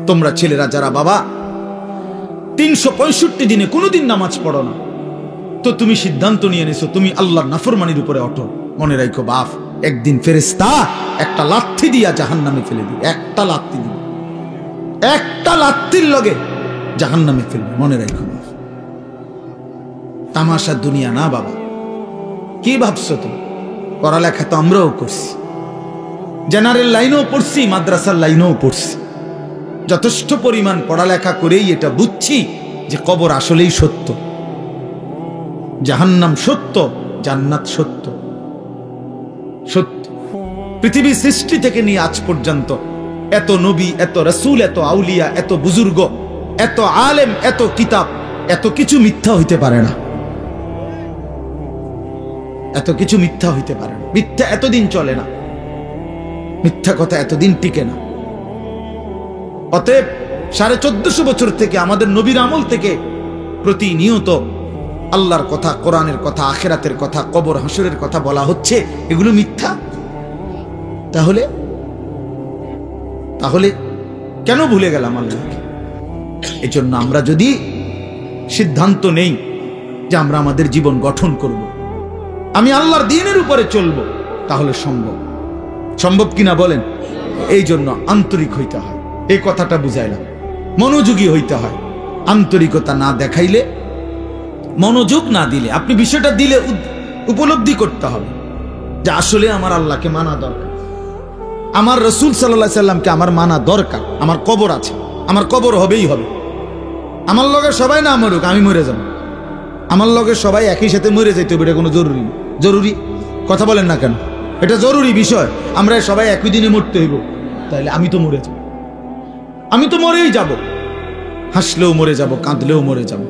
তোমরা ছেলেরা যারা বাবা 365 দিনে কোনোদিন নামাজ পড়ো না, তো তুমি সিদ্ধান্ত নিয়ে নিছো তুমি আল্লাহর নাফরমানির উপরে অটল। মনে রাখো বাপ, একদিন ফেরেশতা একটা লাথি দিয়া জাহান্নামে ফেলে দিবে। একটা লাথি দিবে, একটা লাথির লগে জাহান্নামে ফেলবে। মনে রাখো বাপ, তামাশা দুনিয়া না বাবা। কি ভাবছো তুমি? পড়ালেখা তো আমরাও করছি, জেনারেল লাইনেও পড়ছি, মাদ্রাসার লাইনেও পড়ছি। যথেষ্ট পরিমাণ পড়ালেখা করেই এটা বুঝছি যে কবর আসলেই সত্য, জাহান্নাম সত্য, জান্নাত সত্য। সত্য পৃথিবী সৃষ্টি থেকে নিয়ে আজ পর্যন্ত এত নবী, এত রাসূল, এত আউলিয়া, এত বুজুর্গ, এত আলেম, এত কিতাব, এত কিছু মিথ্যা হইতে পারে না। এত কিছু মিথ্যা হইতে পারে না। মিথ্যা এতদিন চলে না, মিথ্যা কথা এতদিন টিকে না। অতএব 1450 বছর থেকে আমাদের নবীর আমল থেকে প্রতিনিয়ত আল্লাহর কথা, কোরআনের কথা, আখিরাতের কথা, কবর হাসরের কথা বলা হচ্ছে, এগুলো মিথ্যা। তাহলে তাহলে কেন ভুলে গেলাম আল্লাহকে? এজন্য আমরা যদি সিদ্ধান্ত নেই যে আমরা আমাদের জীবন গঠন করব, আমি আল্লাহর দ্বীনের উপরে চলবো, তাহলে সম্ভব। সম্ভব কিনা বলেন? এই জন্য আন্তরিক হইতে হয়। এই কথাটা বুঝাইলাম, মনোযোগী হইতে হয়। আন্তরিকতা না দেখাইলে, মনোযোগ না দিলে, আপনি বিষয়টা দিলে উপলব্ধি করতে হবে যে আসলে আমার আল্লাহকে মানা দরকার, আমার রাসূল সাল্লাল্লাহু আলাইহি সাল্লামকে আমার মানা দরকার। আমার কবর আছে, আমার কবর হবেই হবে। আমার লগে সবাই না মরুক, আমি মরে যাব। আমার লগে সবাই একই সাথে মরে যাইতে হবে, এটা কোনো জরুরি না। জরুরি কথা বলেন না কেন? এটা জরুরি বিষয়। আমরা সবাই একই দিনে মরতে হইব, তাহলে আমি তো মরে যাব, আমি তো মরেই যাব। হাসলেও মরে যাব, কাঁদলেও মরে যাব,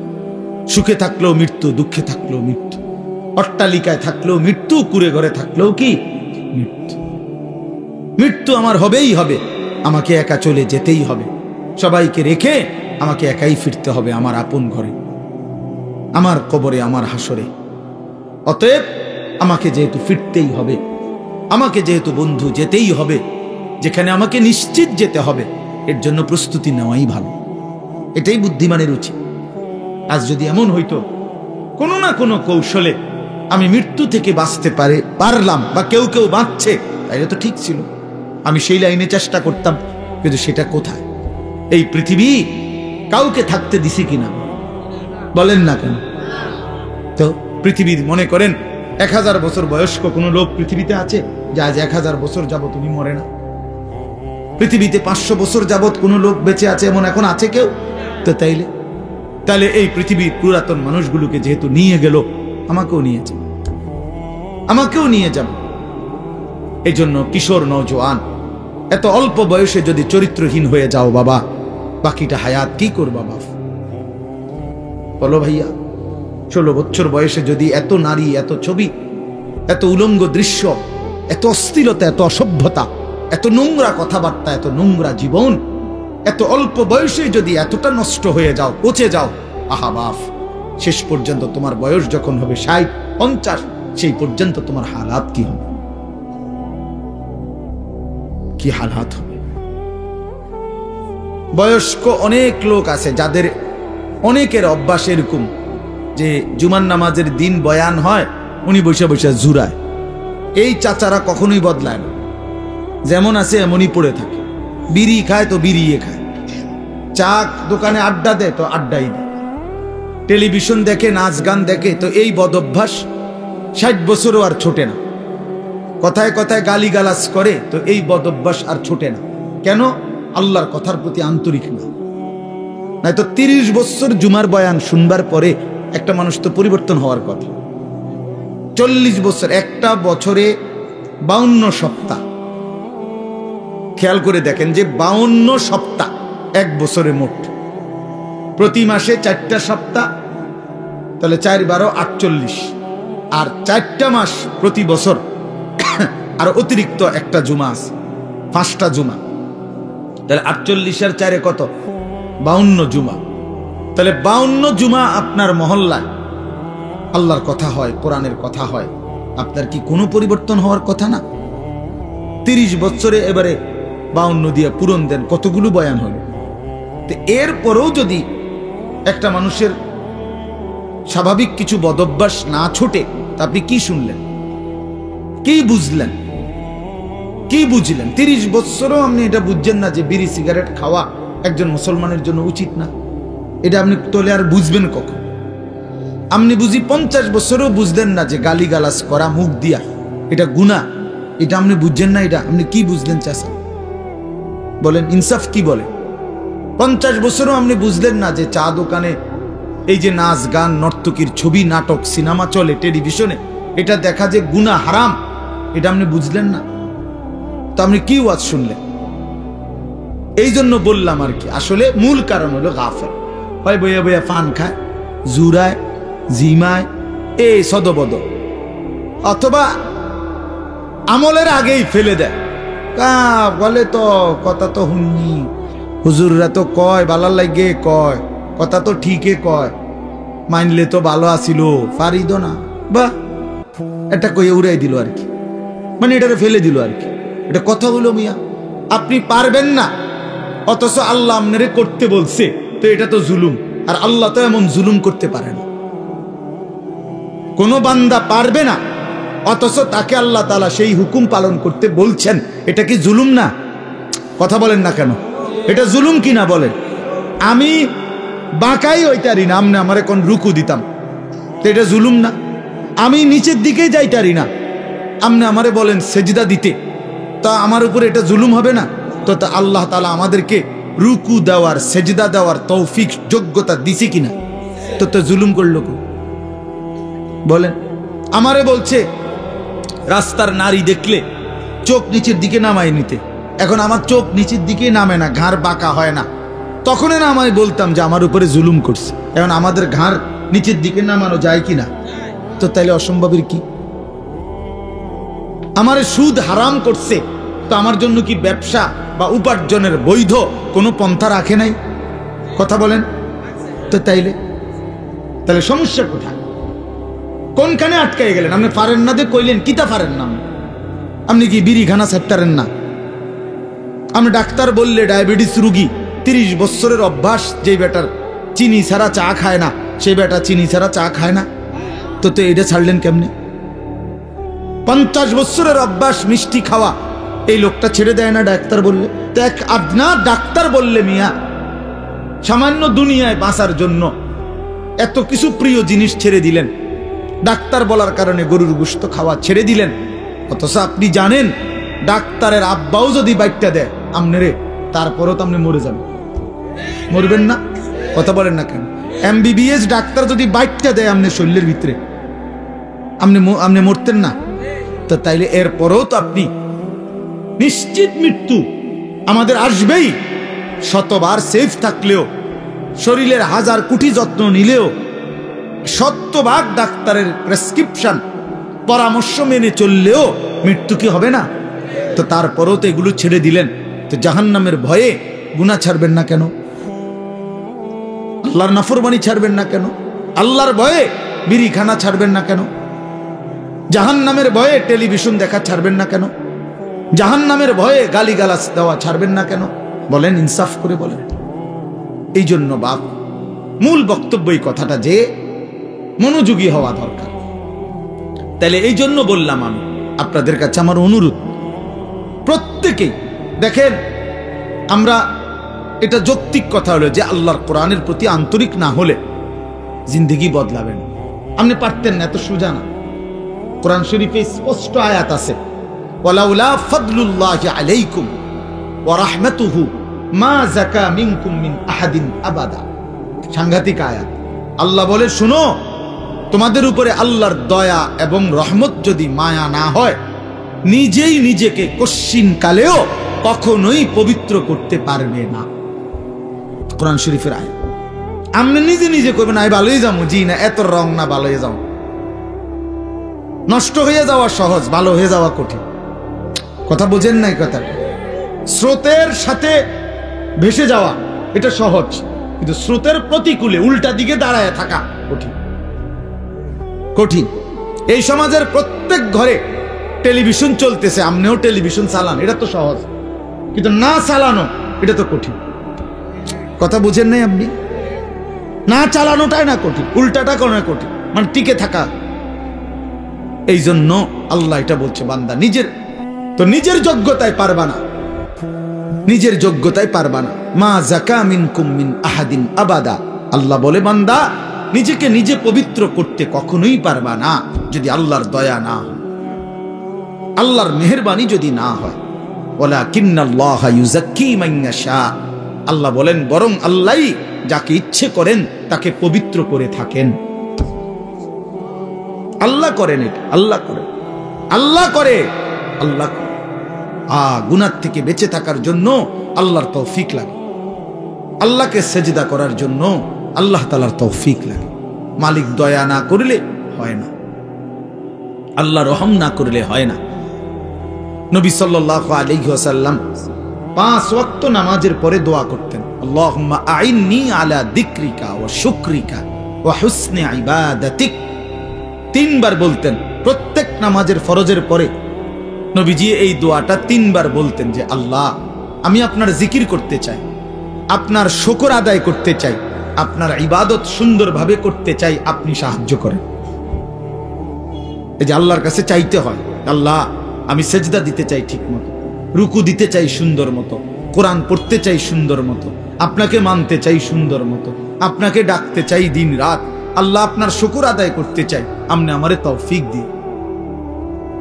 সুখে থাকলেও মৃত্যু, দুঃখে থাকলেও মৃত্যু, অট্টালিকায় থাকলেও মৃত্যু, কুড়ে ঘরে থাকলেও কি মৃত্যু। মৃত্যু আমার হবেই হবে, আমাকে একা চলে যেতেই হবে, সবাইকে রেখে আমাকে একাই ফিরতে হবে আমার আপন ঘরে, আমার কবরে, আমার হাসরে। অতএব আমাকে যেহেতু ফিরতেই হবে, আমাকে যেহেতু বন্ধু যেতেই হবে, যেখানে আমাকে নিশ্চিত যেতে হবে, এর জন্য প্রস্তুতি নেওয়াই ভালো। এটাই বুদ্ধিমানের উচিত। আজ যদি এমন হইতো কোনো না কোনো কৌশলে আমি মৃত্যু থেকে বাঁচতে পারলাম, বা কেউ কেউ বাঁচছে, তাইলে তো ঠিক ছিল, আমি সেই লাইনে চেষ্টা করতাম। কিন্তু সেটা কোথায়? এই পৃথিবী কাউকে থাকতে দিছে কিনা বলেন না কেন? তো পৃথিবীর মনে করেন 1000 বছর বয়স্ক কোনো লোক পৃথিবীতে আছে যে আজ 1000 বছর যাবত উনি মরে না? পৃথিবীতে 500 বছর যাবত কোনো লোক বেঁচে আছে এমন এখন আছে কেউ? তো তাইলে এই পৃথিবীর পুরাতন মানুষগুলোকে যেহেতু নিয়ে গেল, আমাকেও নিয়েছে, আমাকেও নিয়ে যাবে। এই জন্য কিশোর নওজোয়ান, এত অল্প বয়সে যদি চরিত্রহীন হয়ে যাও বাবা, বাকিটা হায়াত কি করবা বাপ? বলো ভাইয়া, 16 বছর বয়সে যদি এত নারী, এত ছবি, এত উলঙ্গ দৃশ্য, এত অস্থিরতা, এত অসভ্যতা, এত নোংরা কথাবার্তা, এত নোংরা জীবন, এত অল্প বয়সে যদি এতটা নষ্ট হয়ে যাও, পচে যাও, আহা বাপ, শেষ পর্যন্ত তোমার বয়স যখন হবে 60, 50, সেই পর্যন্ত তোমার হালাত কি হবে? কি হালাত হবে? বয়স্ক অনেক লোক আছে যাদের অনেকের অভ্যাস এরকম যে জুমার নামাজের দিন বয়ান হয়, উনি বসে বসে জুরায়। এই চাচারা কখনোই বদলায় না, যেমন আছে এমনই পড়ে থাকে। বিড়ি খায় তো বিড়িয়ে খায়, চা দোকানে আড্ডা দেয় তো আড্ডাই দেয়, টেলিভিশন দেখে, নাচ গান দেখে, তো এই বদ অভ্যাস 60 বছরও আর ছোটে না। কথায় কথায় গালি গালাজ করে, তো এই বদ অভ্যাস আর ছোটে না। কেন? আল্লাহর কথার প্রতি আন্তরিক না। নয়তো 30 বছর জুমার বয়ান শুনবার পরে একটা মানুষ তো পরিবর্তন হওয়ার কথা। 40 বছর, একটা বছরে 52 সপ্তাহ, খেয়াল করে দেখেন যে 52 সপ্তাহ এক বছরে মোট, প্রতি মাসে 4টা সপ্তাহ, তাহলে 4 12 48, আর 4টা মাস প্রতি বছর, আর অতিরিক্ত একটা জুমা আছে, 5টা জুমা, তাহলে 48 আর 4 কত? 52 জুমা। তাহলে 52 জুমা আপনার মহল্লায় আল্লাহর কথা হয়, কোরআনের কথা হয়, আপনার কি কোনো পরিবর্তন হওয়ার কথা না? 30 বছরে এবারে 52 দিয়ে পূরণ দেন, কতগুলো বয়ান হলো? তো এরপরেও যদি একটা মানুষের স্বাভাবিক কিছু বদভ্যাস না ছোটে, তা আপনি কি শুনলেন, কি বুঝলেন, কি বুঝলেন? 30 বছরও আপনি এটা বুঝছেন না যে বিড়ি সিগারেট খাওয়া একজন মুসলমানের জন্য উচিত না। এটা আপনি তোলে আর বুঝবেন কখন? আপনি বুঝি 50 বছরও বুঝলেন না যে গালিগালাজ করা মুখ দিয়া এটা গুনাহ, এটা আপনি বুঝছেন না। এটা আপনি কি বুঝলেন চাচা? বলেন, ইনসাফ কি বলে? 50 বছরও আপনি বুঝলেন না যে চা দোকানে এই যে নাচ গান নর্তকীর ছবি নাটক সিনেমা চলে টেলিভিশনে, এটা দেখা যে গুনাহ হারাম, এটা আপনি বুঝলেন না। তো আপনি কি ওয়াজ শুনলেন? এই জন্য বললাম আর কি, আসলে মূল কারণ হলো গাফেল। হয় বইয়া বইয়া পান খায়, জুরায়, জিমায়, এই সদবদ, অথবা আমলের আগেই ফেলে দেয়। বলে তো কথা তো হুননি, হুজুররা তো কয় বালার লাগে, কয় কথা তো ঠিকই কয়, মানলে তো ভালো আসিল, পারিদ না, বা এটা কইয়ে উড়াই দিল আর কি, মানে এটাকে ফেলে দিল আর কি। এটা কথা হলো মিয়া, আপনি পারবেন না অথচ আল্লাহ আপনারে করতে বলছে, তো এটা তো জুলুম। আর আল্লাহ তো এমন জুলুম করতে পারে না। কোন বান্দা পারবে না অথচ তাকে আল্লাহ তাআলা সেই হুকুম পালন করতে বলছেন, এটা কি জুলুম না? কথা বলেন না কেন? এটা জুলুম কি না বলেন? আমি বাঁকাই হইতারি না, আমনে আমারে কোন রুকু দিতাম, তো এটা জুলুম না? আমি নিচের দিকে যাইতারি না, আমনে আমারে বলেন সেজদা দিতে, তা আমার উপরে এটা জুলুম হবে না? তো আল্লাহ তাআলা আমাদেরকে রুকু দেওয়ার সেজদা দেওয়ার তৌফিক যোগ্যতা দিছে কিনা? তো জুলুম করলো বলেন? আমারে বলছে রাস্তার নারী দেখলে চোখ নিচের দিকে নামাই নিতে, এখন আমার চোখ নিচের দিকে নামে না, ঘাড় বাঁকা হয় না, তখনই না আমি বলতাম যে আমার উপরে জুলুম করছে। এখন আমাদের ঘাড় নিচের দিকে নামানো যায় কিনা? তো তাইলে অসম্ভবের কি? আমার সুদ হারাম করছে, তো আমার জন্য কি ব্যবসা বা উপার্জনের বৈধ কোনো পন্থা রাখে নাই? কথা বলেন তো। তাহলে সমস্যা কোথায়? কোনখানে আটকাই গেলেন? আপনি পারেন না, কইলেন কিতা পারেন না? আপনি কি বিড়ি খানা ছাড়তারেন না? আমি ডাক্তার বললে ডায়াবেটিস রুগী 30 বছরের অভ্যাস, যেই বেটার চিনি ছাড়া চা খায় না, সেই বেটা চিনি ছাড়া চা খায় না, তো এটা ছাড়লেন কেমনে? 50 বছরের অভ্যাস মিষ্টি খাওয়া, এই লোকটা ছেড়ে দেয় না ডাক্তার বললে? তো এক আদনা ডাক্তার বললে মিয়া সামান্য দুনিয়ায় বাঁচার জন্য এত কিছু প্রিয় জিনিস ছেড়ে দিলেন, ডাক্তার বলার কারণে গরুর গোশত খাওয়া ছেড়ে দিলেন, অথচ আপনি জানেন ডাক্তারের আব্বাও যদি বাইটটা দেয় আমনেরে, তারপরও তো আপনি মরে যাবেন। মরবেন না? কথা বলেন না কেন? MBBS ডাক্তার যদি বাইটটা দেয় আমনের শরীরের ভিতরে, আপনি মরতেন না? তো তাইলে এরপরও তো আপনি নিশ্চিত মৃত্যু আমাদের আসবেই। শতবার সেফ থাকলেও, শরীরের 1000 কোটি যত্ন নিলেও, 100 ডাক্তারের প্রেসক্রিপশন পরামর্শ মেনে চললেও মৃত্যু কি হবে না? তো তারপরও তো এগুলো ছেড়ে দিলেন, তো জাহান্নামের ভয়ে গুনাহ ছাড়বেন না কেন? আল্লাহর নাফরমানি ছাড়বেন না কেন? আল্লাহর ভয়ে বিড়ি খানা ছাড়বেন না কেন? জাহান্নামের ভয়ে টেলিভিশন দেখা ছাড়বেন না কেন? জাহান্নামের ভয়ে গালিগালাজ দেওয়া ছাড়বেন না কেন? বলেন, ইনসাফ করে বলেন। এই জন্য বাপ মূল বক্তব্য এই কথাটা যে মনোযোগী হওয়া দরকার। তাহলে এই জন্য বললাম, আমি আপনাদের কাছে আমার অনুরোধ, প্রত্যেকেই দেখেন, আমরা এটা যৌক্তিক কথা হলো যে আল্লাহর কোরআনের প্রতি আন্তরিক না হলে জিন্দেগি বদলাবেন। আপনি পারতেন না, এত সোজা না। কোরআন শরীফে স্পষ্ট আয়াত আছে, ওয়ালাউলা ফাদলুল্লাহি আলাইকুম ওয়া রাহমাতুহু মা যাকা মিনকুম মিন আহাদিন আবাদা। সাংঘাতিক আয়াত। আল্লাহ বলে, শুনো, তোমাদের উপরে আল্লাহর দয়া এবং রহমত যদি মায়া না হয়, নিজেই নিজেকে কশ্চিন কালেও কখনোই পবিত্র করতে পারবে না। কোরআন শরীফের আয়াত। আপনি নিজে নিজে করবেন, আমি ভালোই যাবো, জি না, এত রং না, ভালো হয়ে যাও। নষ্ট হয়ে যাওয়া সহজ, ভালো হয়ে যাওয়া কঠিন। কথা বোঝেন নাই কথা? স্রোতের সাথে ভেসে যাওয়া এটা সহজ, কিন্তু স্রোতের প্রতিকূলে উল্টা দিকে দাঁড়ায় থাকা কঠিন। কঠিন। এই সমাজের প্রত্যেক ঘরে টেলিভিশন চলতেছে, আপনিও টেলিভিশন চালান, এটা তো সহজ, কিন্তু না চালানো এটা তো কঠিন। কথা বুঝেন নাই আপনি? না চালানোটাই না কঠিন, উল্টাটা কোনো কঠিন, মানে টিকে থাকা। এই জন্য আল্লাহ এটা বলছে, বান্দা নিজের যোগ্যতায় পারবা না, নিজের যোগ্যতায় পারবা না। মা যাকা মিনকুম মিন আহাদিন আবাদা। আল্লাহ বলে, বান্দা নিজেকে নিজে পবিত্র করতে কখনোই পারবা না যদি আল্লাহর দয়া না হয়, আল্লাহর মেহেরবানি যদি না হয়। ওয়ালাকিন্নাল্লাহা ইউযাক্কি মান ইয়াশা। আল্লাহ বলেন, বরং আল্লাহই যাকে ইচ্ছে করেন তাকে পবিত্র করে থাকেন। আল্লাহ করেন এটা, আল্লাহ করেন, আল্লাহ করে, আল্লাহ করে। গুনাহ থেকে বেঁচে থাকার জন্য আল্লাহর তৌফিক লাগে, আল্লাহকে সেজদা করার জন্য আল্লাহ তাআলার তৌফিক লাগে। মালিক দয়া না করলে হয় না, আল্লাহ রহম না করলে হয় না। নবী সাল্লাল্লাহু আলাইহি ওয়াসাল্লাম 5 ওয়াক্ত নামাজের পরে দোয়া করতেন, আল্লাহুম্মা আইন্নি আলা যিকরিকা ওয়া শুকরিকা ওয়া হুসনি ইবাদাতিক। 3 বার বলতেন প্রত্যেক নামাজের ফরজের পরে। নবীজি এই দোয়াটা 3 বার বলতেন যে, আল্লাহ আমি আপনার জিকির করতে চাই, আপনার শুকর আদায় করতে চাই, আপনার ইবাদত সুন্দরভাবে করতে চাই, আপনি সাহায্য করেন। এই যে আল্লাহর কাছে চাইতে হয়, আল্লাহ আমি সেজদা দিতে চাই ঠিক মতো, রুকু দিতে চাই সুন্দর মতো, কোরআন পড়তে চাই সুন্দর মতো, আপনাকে মানতে চাই সুন্দর মতো, আপনাকে ডাকতে চাই দিন রাত। আল্লাহ আপনার শুকর আদায় করতে চাই, আপনি আমারে তৌফিক দিন,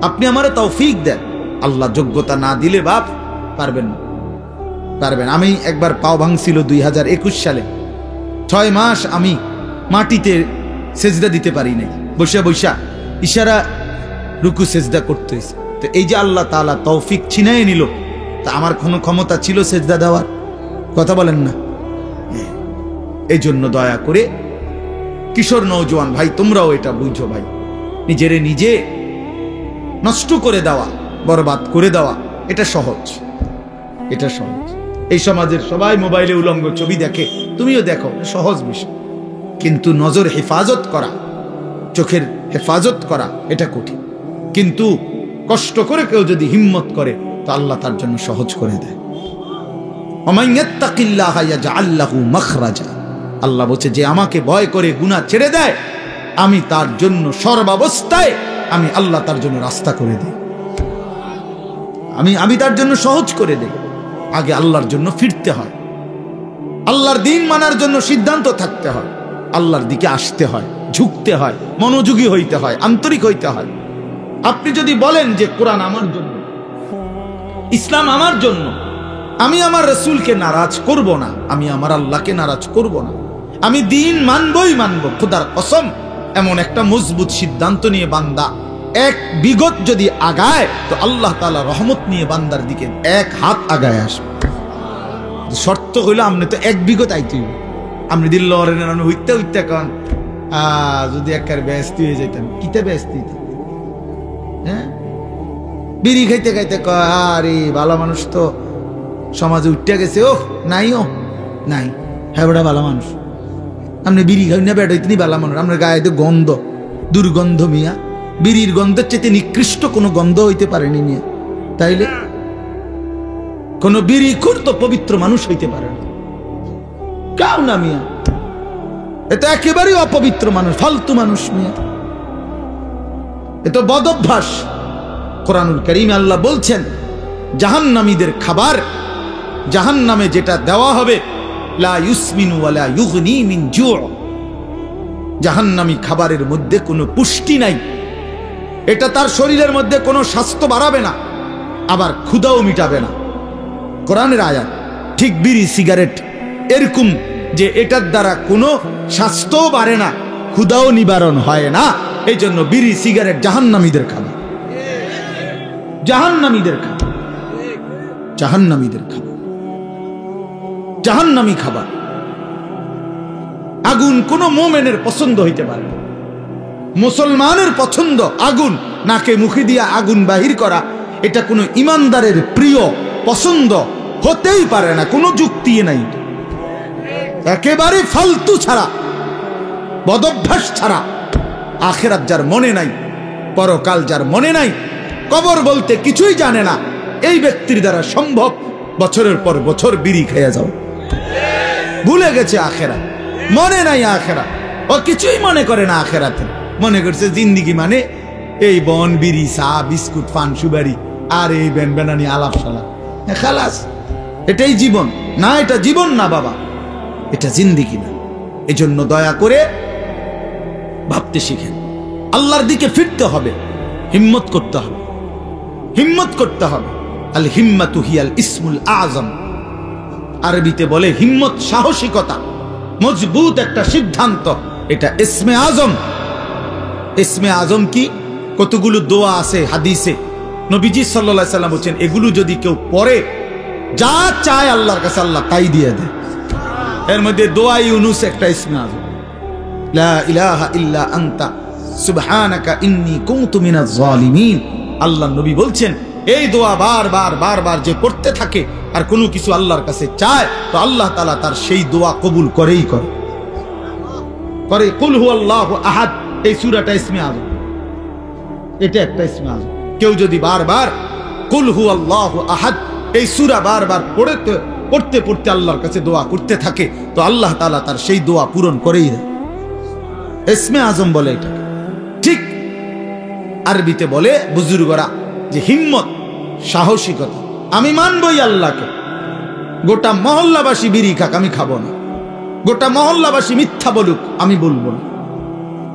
আপনি আমারে তৌফিক দেন। আল্লাহ যোগ্যতা না দিলে বাপ পারবেন না, পারবেন। আমি একবার পাও ভাঙছিল 2021 সালে, 6 মাস আমি মাটিতে সেজদা দিতে পারি নাই, বসে বসা ইশারা রুকু সেজদা করতে হয়েছে। তো এই যে আল্লাহ তাআলা তৌফিক ছিনাই নিল, তা আমার কোনো ক্ষমতা ছিল সেজদা দেওয়ার? কথা বলেন না। এই জন্য দয়া করে কিশোর নওজোয়ান ভাই, তোমরাও এটা বুঝো ভাই, নিজেরে নিজে নষ্ট করে দেওয়া, বরবাদ করে দেওয়া, এটা সহজ, এটা সহজ। এই সমাজের সবাই মোবাইলে উলঙ্গ ছবি দেখে, তুমিও দেখো, সহজ বিষয়। কিন্তু নজর হেফাজত করা, চোখের হেফাজত করা, এটা কঠিন। কিন্তু কষ্ট করে কেউ যদি হিম্মত করে তো আল্লাহ তার জন্য সহজ করে দেয়। ওমান ইয়াত্তাকিল্লাহা ইয়াজআল লাহু মাখরাজা। আল্লাহ বলছে, যে আমাকে ভয় করে গুনাহ ছেড়ে দেয়, আমি তার জন্য সর্বাবস্থায় আমি আল্লাহ তার জন্য রাস্তা করে দিই, আমি তার জন্য সহজ করে দেই। আগে আল্লাহর জন্য ফিরতে হয়, আল্লাহর দ্বীন মানার জন্য সিদ্ধান্ত থাকতে হয়, আল্লাহর দিকে আসতে হয়, ঝুঁকতে হয়, মনোযোগী হইতে হয়, আন্তরিক হইতে হয়। আপনি যদি বলেন যে কোরআন আমার জন্য, ইসলাম আমার জন্য, আমি আমার রাসূলকে নারাজ করব না, আমি আমার আল্লাহকে নারাজ করব না, আমি দ্বীন মানবই মানব, খোদার কসম, এমন একটা মজবুত সিদ্ধান্ত নিয়ে বান্দা এক বিগত যদি আগায়, তো আল্লাহ তাআলা রহমত নিয়ে বান্দার দিকে 1 হাত আগায় আসবে। শর্ত হইল আপনি তো 1 বিগত আইতে, আপনি দিল হইতে হইতে কন যদি একবার ব্যস্ত হয়ে যেতাম, কিতে ব্যস্ত হইতাম? হ্যাঁ, বিড়ি খাইতে খাইতে কয়, আরে ভালো মানুষ তো সমাজে উঠতে গেছে, ও নাই, ও নাই, হ্যাঁ বড় ভালো মানুষ। আপনি বিড়ি খাই না বেড়াইতে নি ভালো মানুষ, আপনার গায়ে তো গন্ধ, দুর্গন্ধ মিয়া, বিড়ির গন্ধের চেয়ে নিকৃষ্ট কোনো গন্ধ হইতে পারেনি মিয়া। তাইলে কোন বিড়িখোর তো পবিত্র মানুষ হইতে পারে না, কাউ না মিয়া, এটা একেবারেই অপবিত্র মানুষ, ফালতু মানুষ মিয়া, এটা বদ অভ্যাস। কোরআনুল কারীমে আল্লাহ বলছেন, জাহান্নামীদের খাবার, জাহান্নামে যেটা দেওয়া হবে, লা ইউসমিনু ওয়ালা ইউগনি মিন জু'। জাহান্নামী খাবারের মধ্যে কোনো পুষ্টি নাই, এটা তার শরীরের মধ্যে কোনো স্বাস্থ্য বাড়াবে না, আবার ক্ষুধাও মিটাবে না। কোরআনের আয়াত। ঠিক বিড়ি সিগারেট এরকম যে এটার দ্বারা কোনো স্বাস্থ্যও বাড়ে না, ক্ষুধাও নিবারণ হয় না। এই জন্য বিড়ি সিগারেট জাহান্নামীদের খাবার, জাহান্নামীদের খাবার, জাহান্নামীদের খাবার, জাহান্নামী খাবার। আগুন কোন মুমিনের পছন্দ হইতে পারে না, মুসলমানের পছন্দ আগুন, নাকে মুখে দিয়া আগুন বাহির করা, এটা কোনো ইমানদারের প্রিয় পছন্দ হতেই পারে না, কোনো যুক্তি নাই, একেবারে ফালতু ছাড়া, বদভ্যাস ছাড়া। আখিরাত যার মনে নাই, পরকাল যার মনে নাই, কবর বলতে কিছুই জানে না, এই ব্যক্তির দ্বারা সম্ভব বছরের পর বছর বিড়ি খেয়ে যাও, ভুলে গেছে আখেরাত, মনে নাই আখেরাত, ও কিছুই মনে করে না আখেরাতে। মনে করছে জিন্দিগি মানে এই বন, বিড়ি, চা, বিস্কুট, পান, সুবারি আর এই বেনবেনানি আলাপ সালাপ, খালাস, এটাই জীবন। না, এটা জীবন না বাবা, এটা জিন্দিগি না। এজন্য দয়া করে ভাবতে শিখেন, আল্লাহর দিকে ফিরতে হবে, হিম্মত করতে হবে, হিম্মত করতে হবে। আল হিম্মাতু হিয়াল ইসমুল আযম, আরবিতে বলে হিম্মত সাহসিকতা, মজবুত একটা সিদ্ধান্ত, এটা ইসমে আজম। ইসমে আজম কি? কতগুলো দোয়া আছে হাদিসে, নবীজি সাল্লাল্লাহু আলাইহি সাল্লাম বলেন এগুলো যদি কেউ পড়ে, যা চায় আল্লাহর কাছে আল্লাহ তাই দিয়ে দেয়। এর মধ্যে দোয়া ইউনুস একটা ইসমে আজম, লা ইলাহা ইল্লা আনতা সুবহানাকা ইন্নী কুনতু মিনাজ জালিমিন। আল্লাহর নবী বলছেন এই দোয়া বারবার বারবার যে পড়তে থাকে আর কোনো কিছু আল্লাহর কাছে চায়, তো আল্লাহ তাআলা তার সেই দোয়া কবুল করেই করে। কুল হুয়াল্লাহু আহাদ, এই সূরাটা ইসমে আযম, এটা একটা ইসমে আযম। কেউ যদি বারবার কুল হুয়াল্লাহু আহাদ এই সূরা বারবার পড়তে পড়তে আল্লাহর কাছে দোয়া করতে থাকে, তো আল্লাহ তাআলা তার সেই দোয়া পূরণ করেই দেয়। ইসমে আযম বলে এটা। ঠিক আরবিতে বলে বুজুর্গরা যে হিম্মত, সাহসিকতা। আমি মানবই আল্লাহকে, গোটা মহল্লাবাসী বিড়ি খাক আমি খাবো না, গোটা মহল্লাবাসী মিথ্যা বলুক আমি বলবো না,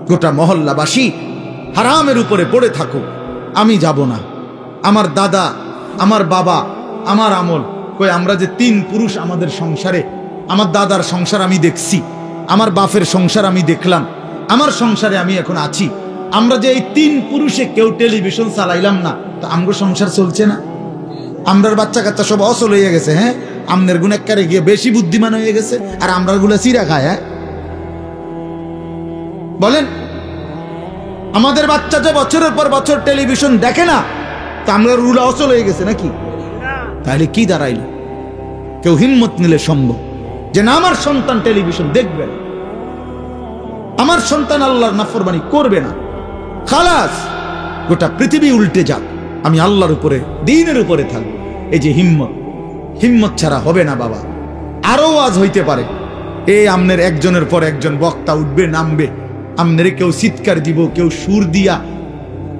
গোটা মহল্লাবাসী হারামের উপরে পড়ে থাকুক আমি যাব না। আমার দাদা, আমার বাবা, আমার আমল, কই আমরা যে 3 পুরুষ আমাদের সংসারে, আমার দাদার সংসার আমি দেখছি, আমার বাপের সংসার আমি দেখলাম, আমার সংসারে আমি এখন আছি। আমরা যে এই 3 পুরুষে কেউ টেলিভিশন চালাইলাম না, তো আমগো সংসার চলছে না? আমরার বাচ্চা কাচ্চা সব অসল হয়ে গেছে, হ্যাঁ, আমনের গুণেকারে গিয়ে বেশি বুদ্ধিমান হয়ে গেছে, আর আমরার গুলা চিরা খায়। হ্যাঁ বলেন, আমাদের বাচ্চা যে বছরের পর বছর টেলিভিশন দেখে না, তা আমরার গুলা অসল হয়ে গেছে নাকি? তাহলে কি দাঁড়াইল? কেউ হিম্মত নিলে সম্ভব যে না, আমার সন্তান টেলিভিশন দেখবে না, আমার সন্তান আল্লাহর নাফরমানি করবে না, খালাস, গোটা পৃথিবী উল্টে যাক, আমি আল্লাহর উপরে, দ্বীনের উপরে থাকবো। এই যে হিম্মত, হিম্মত ছাড়া হবে না বাবা। আরো আওয়াজ হইতে পারে, এই আমনের একজনের পর একজন বক্তা উঠবে, নামবে, আমনের কেউ চিৎকার দিব, কেউ সুর দিয়া,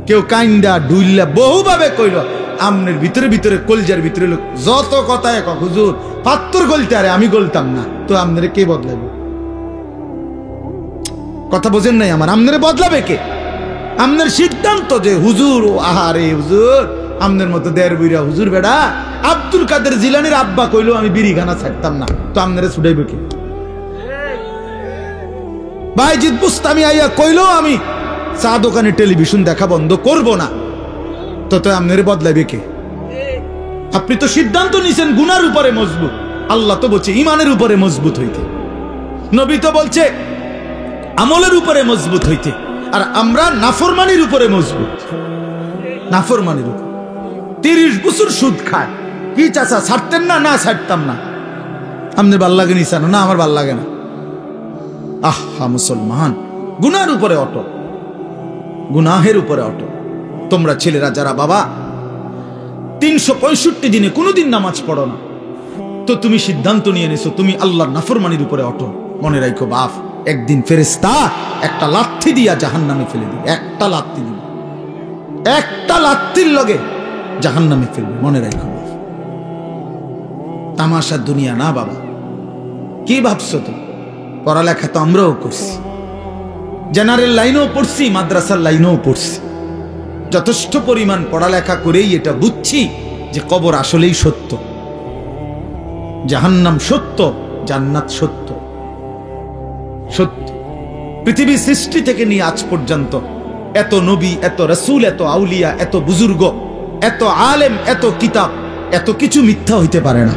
কেউ কাইন্দা ডুইল্লা বহুভাবে কইল, আমনের ভিতরে ভিতরে কলজার ভিতরে লোক যত কথা এক, হুজুর পাত্তর গলতে, আরে আমি গলতাম না, তো আমনের কে বদলাবে? কথা বোঝেন নাই আমার? আমনের বদলাবে কে? আমনের সিদ্ধান্ত যে হুজুর, আহারে হুজুর, আমনের মতো দেড় বুইরা হুজুর বেড়া আব্দুল কাদের জিলানির আব্বা কইলো আমি বিড়িখানা ছাড়তাম না, তো আমনের ছুটাইবে কে? বাইজিদ বুস্তামি আইয়া কইলো আমি চা দোকানে টেলিভিশন দেখা বন্ধ করব না, তো আমনের বদলাবে কে? আপনি তো সিদ্ধান্ত নিছেন গুনার উপরে মজবুত, আল্লাহ তো বলছে ইমানের উপরে মজবুত হইতে, নবী তো বলছে আমলের উপরে মজবুত হইতে, আর আমরা নাফরমানির উপরে মজবুত, নাফরমানির উপর। 30 বছর সুদ খায়, কি চাচা ছাড়তেন না? না ছাড়তাম না। আপনার ভাল লাগে নি? না আমার ভাল লাগে না। আহা মুসলমান, গুনার উপরে অটল, গুনাহের উপরে অটল। তোমরা ছেলেরা যারা বাবা 365 দিনে কোনোদিন নামাজ পড়ো না, তো তুমি সিদ্ধান্ত নিয়ে নিছো তুমি আল্লাহর নাফরমানির উপরে অটল। মনে রাখো বাপ, একদিন ফেরেশতা একটা লাথি দিয়া জাহান্নামে ফেলে দিবে, একটা লাথি দিবে, একটা লাথির লগে জাহান্নামে ফেলবে। মনে রাখো বাপ, তামাশার দুনিয়া না বাবা। কি ভাবছো তো? পড়ালেখা তো আমরাও করছি, জেনারেল লাইনেও পড়ছি, মাদ্রাসার লাইনেও পড়ছি, যথেষ্ট পরিমাণ পড়ালেখা করেই এটা বুঝছি যে কবর আসলেই সত্য, জাহান্নাম সত্য, জান্নাত সত্য। সত্য পৃথিবী সৃষ্টি থেকে নিয়ে আজ পর্যন্ত এত নবী, এত রাসূল, এত আউলিয়া, এত বুজুর্গ, এত আলেম, এত কিতাব, এত কিছু মিথ্যা হইতে পারে না,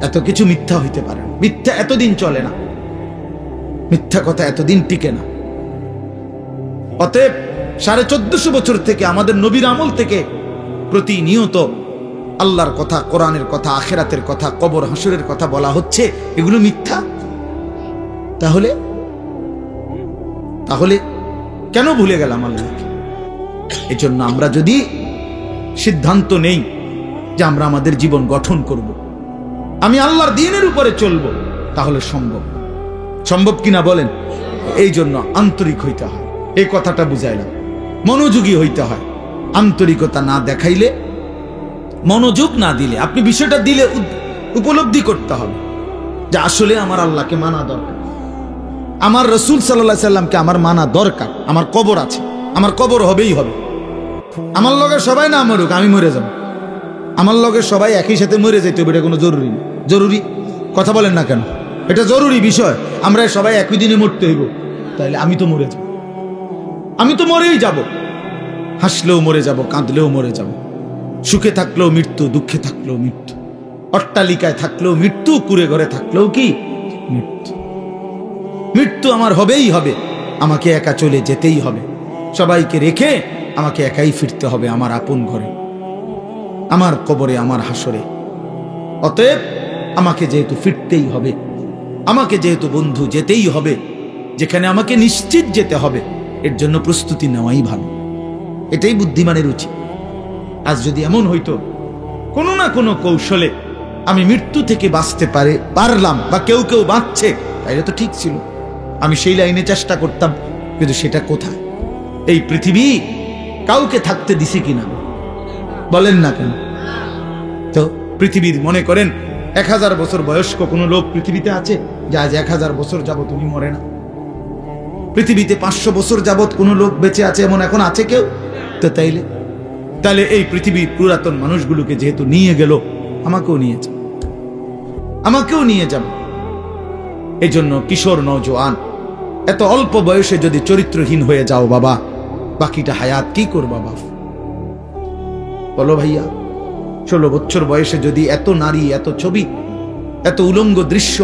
এত কিছু মিথ্যা হইতে পারে না। মিথ্যা এতদিন চলে না, মিথ্যা কথা এতদিন টিকে না। অতএব 1450 বছর থেকে আমাদের নবীর আমল থেকে প্রতিনিয়ত আল্লাহর কথা, কোরআনের কথা, আখিরাতের কথা, কবর হাসরের কথা বলা হচ্ছে, এগুলো মিথ্যা। তাহলে তাহলে কেন ভুলে গেলাম আল্লাহকে? এজন্য আমরা যদি সিদ্ধান্ত নেই যে আমরা আমাদের জীবন গঠন করব, আমি আল্লাহর দ্বীনের উপরে চলবো, তাহলে সম্ভব। সম্ভব কিনা বলেন? এই জন্য আন্তরিক হইতে হয়, এই কথাটা বুঝাইলাম। মনোযোগী হইতে হয়। আন্তরিকতা না দেখাইলে, মনোযোগ না দিলে, আপনি বিষয়টা দিলে উপলব্ধি করতে হবে যে আসলে আমার আল্লাহকে মানা দরকার, আমার রসুল সাল্লাল্লাহু আলাইহি সাল্লামকে আমার মানা দরকার। আমার কবর আছে, আমার কবর হবেই হবে। আমার লগে সবাই না মরুক, আমি মরে যাব। আমার লগে সবাই একই সাথে মরে যাইতে হবে, এটা কোনো জরুরি না। জরুরি কথা বলেন না কেন? এটা জরুরি বিষয়। আমরা সবাই একই দিনে মরতে হইব, তাহলে আমি তো মরে যাব, আমি তো মরেই যাব। হাসলেও মরে যাব, কাঁদলেও মরে যাব, সুখে থাকলেও মৃত্যু, দুঃখে থাকলেও মৃত্যু, অট্টালিকায় থাকলেও মৃত্যু, কুড়ে ঘরে থাকলেও কি মৃত্যু। মৃত্যু আমার হবেই হবে, আমাকে একা চলে যেতেই হবে, সবাইকে রেখে আমাকে একাই ফিরতে হবে আমার আপন ঘরে, আমার কবরে, আমার হাসরে। অতএব আমাকে যেহেতু ফিরতেই হবে, আমাকে যেহেতু বন্ধু যেতেই হবে, যেখানে আমাকে নিশ্চিত যেতে হবে, এর জন্য প্রস্তুতি নেওয়াই ভালো। এটাই বুদ্ধিমানের উচিত। আজ যদি এমন হইতো কোনো না কোনো কৌশলে আমি মৃত্যু থেকে বাঁচতে পারলাম, বা কেউ কেউ বাঁচছে, তাইলে তো ঠিক ছিল, আমি সেই লাইনে চেষ্টা করতাম। কিন্তু সেটা কোথায়? এই পৃথিবী কাউকে থাকতে দিছে কিনা বলেন না কেন? তো পৃথিবীর মনে করেন 1000 বছর বয়স্ক কোনো লোক পৃথিবীতে আছে যে আজ 1000 বছর যাবত উনি মরে না? পৃথিবীতে 500 বছর যাবত কোনো লোক বেঁচে আছে এমন এখন আছে কেউ? তো তাহলে এই পৃথিবীর পুরাতন মানুষগুলোকে যেহেতু নিয়ে গেল, আমাকেও নিয়ে যাবে। এই জন্য কিশোর নওজোয়ান, এত অল্প বয়সে যদি চরিত্রহীন হয়ে যাও বাবা, বাকিটা হায়াত কি করবা বাপ? বলো ভাইয়া, 16 বছর বয়সে যদি এত নারী, এত ছবি, এত উলঙ্গ দৃশ্য,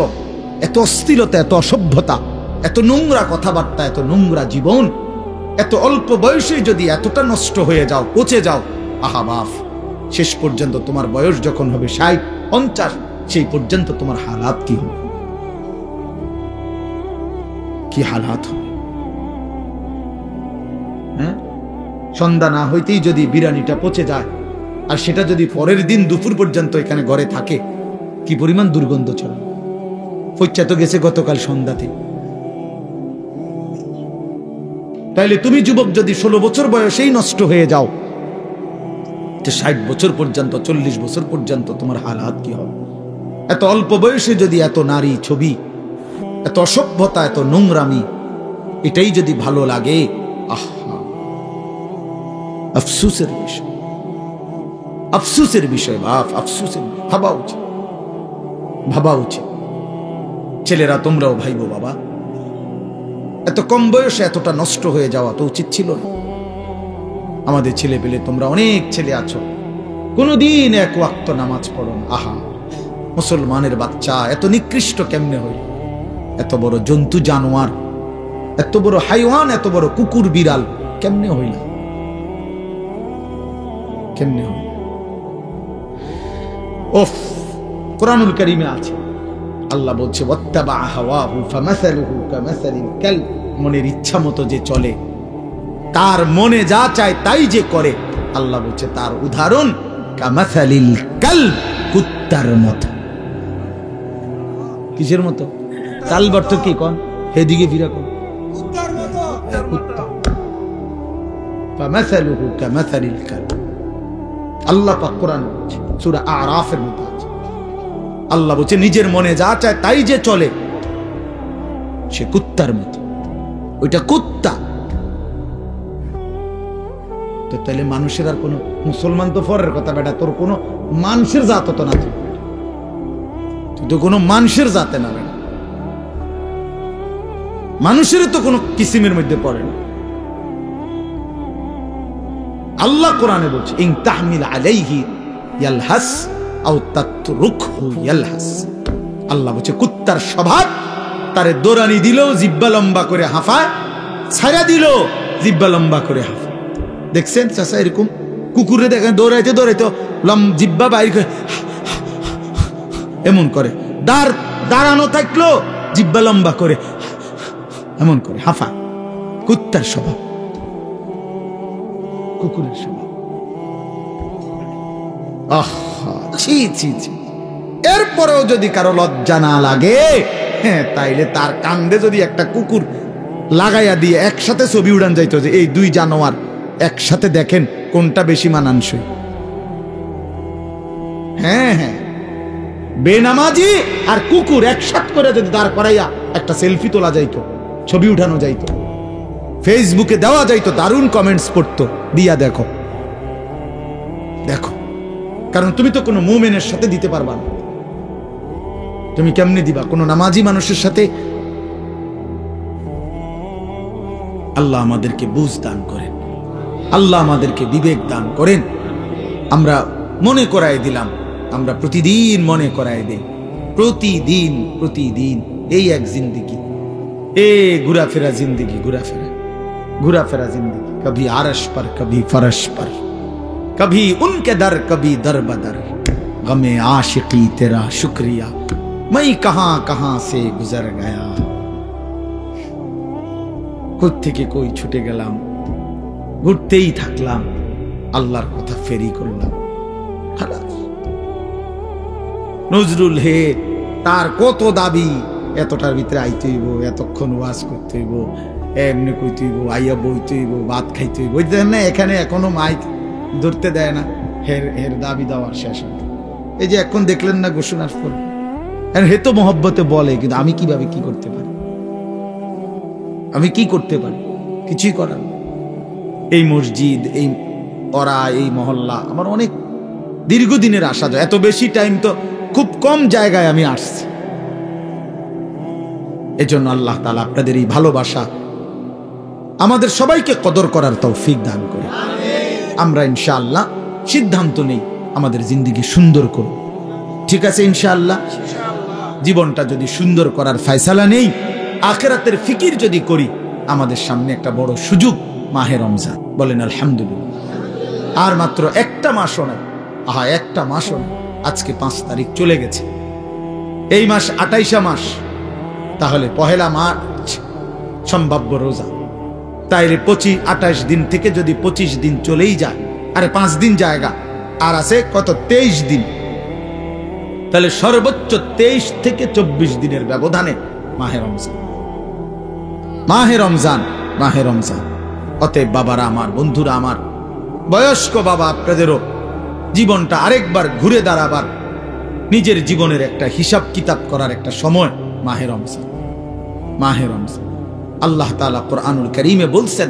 এত অস্থিরতা, এত অসভ্যতা, এত নোংরা কথাবার্তা, এত নোংরা জীবন, এত অল্প বয়সে যদি এতটা নষ্ট হয়ে যাও, পচে যাও, আহা বাপ, শেষ পর্যন্ত তোমার বয়স যখন হবে 60, 50, সেই পর্যন্ত তোমার হালাত কি হবে? কি হালাত হবে? হ্যাঁ, সন্ধ্যা না হইতেই যদি বিরিয়ানিটা পচে যায়, আর সেটা যদি পরের দিন দুপুর পর্যন্ত এখানে ঘরে থাকে, কি পরিমাণ দুর্গন্ধ ছড়ায়। পচা তো গেছে গতকাল সন্ধ্যাতে। তাইলে তুমি যুবক যদি 16 বছর বয়সেই নষ্ট হয়ে যাও, 60 বছর পর্যন্ত, 40 বছর পর্যন্ত তোমার হালাত কি হবে? এত অল্প বয়সে যদি এত নারী ছবি, এত অসভ্যতা, এত নোংরামি, এটাই যদি ভালো লাগে, আহা, আফসোসের বিষয়, আফসোসের বিষয় বাপ, আফসোসের। ভাবা উচিত। ছেলেরা তোমরাও ভাইবো বাবা, এত কম বয়সে এতটা নষ্ট হয়ে যাওয়া তো উচিত ছিল না। আমাদের ছেলে পেলে, তোমরা অনেক ছেলে আছো, কোনদিন এক ওয়াক্ত নামাজ পড়ো না। আহা, মুসলমানের বাচ্চা এত নিকৃষ্ট কেমনে হইল? এত বড় জন্তু জানোয়ার, এত বড় হাইওয়ান, এত বড় কুকুর বিড়াল কেমনে হইল? কেমনে হইল? ওফ, কোরআনুল কারীমে আছে, আল্লাহ বলছে ওয়াত্তাবা হাওয়াহু ফামাসালুহু কামাসালিল কালব, মনের ইচ্ছা মতো যে চলে, তার মনে যা চায় তাই যে করে, আল্লাহ বলছে তার উদাহরণ কামাসালিল কালব, কুত্তার মতো। কিসের মতো? কালব অর্থ কি কোন? এদিকে ফিরা কোন? কুত্তার মতো। কুত্তা। ফামাসালুহু কামাসালিল কালব, আল্লাহ পাক কোরআনে বলছে, সূরা আরাফের মধ্যে আছে। আল্লাহ বলছে নিজের মনে যা চায় তাই যে চলে, সে কুত্তার মতো। ওইটা কুত্তা। তো তাহলে মানুষের আর কোনো, মুসলমান তো পরের কথা বেটা, তোর কোনো মানুষের জাত তো না, তুই তো কোনো মানুষের জাতে না বেটা, মানুষের তো কোনো কিসিমের মধ্যে পড়ে না। আল্লাহ কোরআনে বলছে ইন তাহমিল আলাইহি ইয়ালহাস আও তাতরুকহু ইয়ালহাস। আল্লাহ বলছে কুত্তার স্বভাব, তারে দৌড়ানি দিলেও জিব্বা লম্বা করে হাঁফায়, ছায়া দিলেও জিব্বা লম্বা করে হাঁফায়। দেখছেন চাচা এরকম কুকুরে দেখেন দৌড়াইতে দৌড়াইতে জিব্বা বাইর করে এমন করে, দাঁড়ানো থাকলো জিব্বা লম্বা করে এমন করে হাঁফায়। কুত্তার স্বভাব, কুকুরের স্বভাব। আহা, ছি ছি ছি, এরপরেও যদি কারো লজ্জা না লাগে, হ্যাঁ, তাইলে তার কান্দে যদি একটা কুকুর লাগাইয়া দিয়ে একসাথে ছবি উড়ান যাইতো যে এই দুই জানোয়ার একসাথে দেখেন কোনটা বেশি মানানসই। হ্যাঁ হ্যাঁ, বেনামাজি আর কুকুর একসাথে করে যদি দাঁড় করাইয়া একটা সেলফি তোলা যাইতো, ছবি উঠানো যাইতো, ফেসবুকে দেওয়া যাইতো, দারুণ কমেন্টস পড়তো, দিয়া দেখো দেখো। কারণ তুমি তো কোনো মুমিনের সাথে দিতে পারবা না, তুমি কেমনে দিবা কোনো নামাজি মানুষের সাথে? আল্লাহ আমাদেরকে বুঝ দান করেন, আল্লাহ আমাদেরকে বিবেক দান করেন। আমরা মনে করাই দিলাম, আমরা প্রতিদিন মনে করাই দেই, প্রতিদিন প্রতিদিন এই এক জিন্দিগি, ঘুরাফেরা জিন্দিগি, ঘুরাফেরা জিন্দিগি, কभी आरश पर कभी फरश पर, कभी उनके दर कभी दर बदर, गमे आशिकी तेरा शुक्रिया मैं कहां कहां से गुजर गया। কোত্থেকে কই ছুটে গেলাম, ঘুরতেই থাকলাম, আল্লাহর কথা ফেরি করলাম। নজরুল হে, তার কত দাবি, এতটার ভিতরে আইতে হইব, এতক্ষণ ওয়াজ করতে হইব, এমনি কইতে হইব, আইয়া বইতে হইব, ভাত খাইতে হইব। বুঝতেন না, এখানে এখনো মাইক ধরতে দেয় না, হের দাবি দেওয়ার শেষ হয়। এই যে এখন দেখলেন না ঘোষণার পর, হে তো মহব্বতে বলে, কিন্তু আমি কিভাবে কি করতে পারি, আমি কি করতে পারি? কিছুই করার। এই মসজিদ, এই ওরা, এই মহল্লা আমার অনেক দীর্ঘদিনের আসা যায়, এত বেশি টাইম তো খুব কম জায়গায় আমি আসছি। এজন্য আল্লাহ তাআলা আপনাদের এই ভালোবাসা আমাদের সবাইকে কদর করার তৌফিক দান করে। আমরা ইনশাআল্লাহ সিদ্ধান্ত নেই আমাদের জিন্দেগি সুন্দর করব, ঠিক আছে? ইনশাআল্লাহ জীবনটা যদি সুন্দর করার ফয়সালা নেই, আখিরাতের ফিকির যদি করি, আমাদের সামনে একটা বড় সুযোগ মাহে রমজান। বলেন আলহামদুলিল্লাহ। আর মাত্র একটা মাসও নাই, একটা মাসও নাই। আজকে 5 তারিখ চলে গেছে, এই মাস 28 মাস, তাহলে 1 মার্চ সম্ভাব্য রোজা। তাইলে 28 দিন থেকে যদি 25 দিন চলেই যায়, আরে 5 দিন জায়গা, আর আছে কত? 23 দিন। তাহলে সর্বোচ্চ 23 থেকে 24 দিনের ব্যবধানে মাহে রমজান, মাহে রমজান, মাহে রমজান। অতএব বাবারা আমার, বন্ধুরা আমার, বয়স্ক বাবা, আপনাদেরও জীবনটা আরেকবার ঘুরে দাঁড়াবার, নিজের জীবনের একটা হিসাব কিতাব করার একটা সময় মাহে রমজান, মাহে রমজান। আল্লাহ তাআলা কুরআনুল কারীমে বলছেন,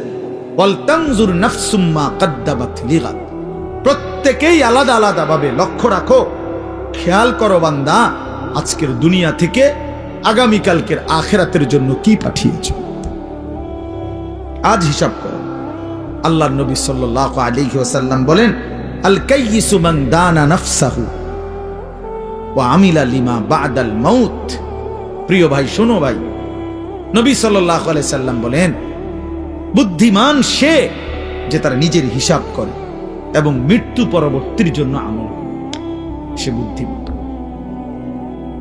ওয়াল তানজুর নাফসুম মা কদ্দামাত লিগাদ। প্রত্যেকেই আলাদা আলাদা ভাবে লক্ষ্য রাখো, খেয়াল করো বান্দা, আজকের দুনিয়া থেকে আগামীকালকের আখিরাতের জন্য কি পাঠিয়েছো, আজ হিসাব করো। আল্লাহর নবী সাল্লাল্লাহু আলাইহি ওয়াসাল্লাম বলেন, আল কাইয়িসু মান দানা নাফসাহু ওয়া আমিলা লিমা বা'দাল মাউত। প্রিয় ভাই, শোনো ভাই, নবী সাল্লাল্লাহু আলাইহি সাল্লাম বলেন, বুদ্ধিমান সে যে তার নিজের হিসাব করে এবং মৃত্যু পরবর্তীর জন্য আমল করে, সে বুদ্ধিমান।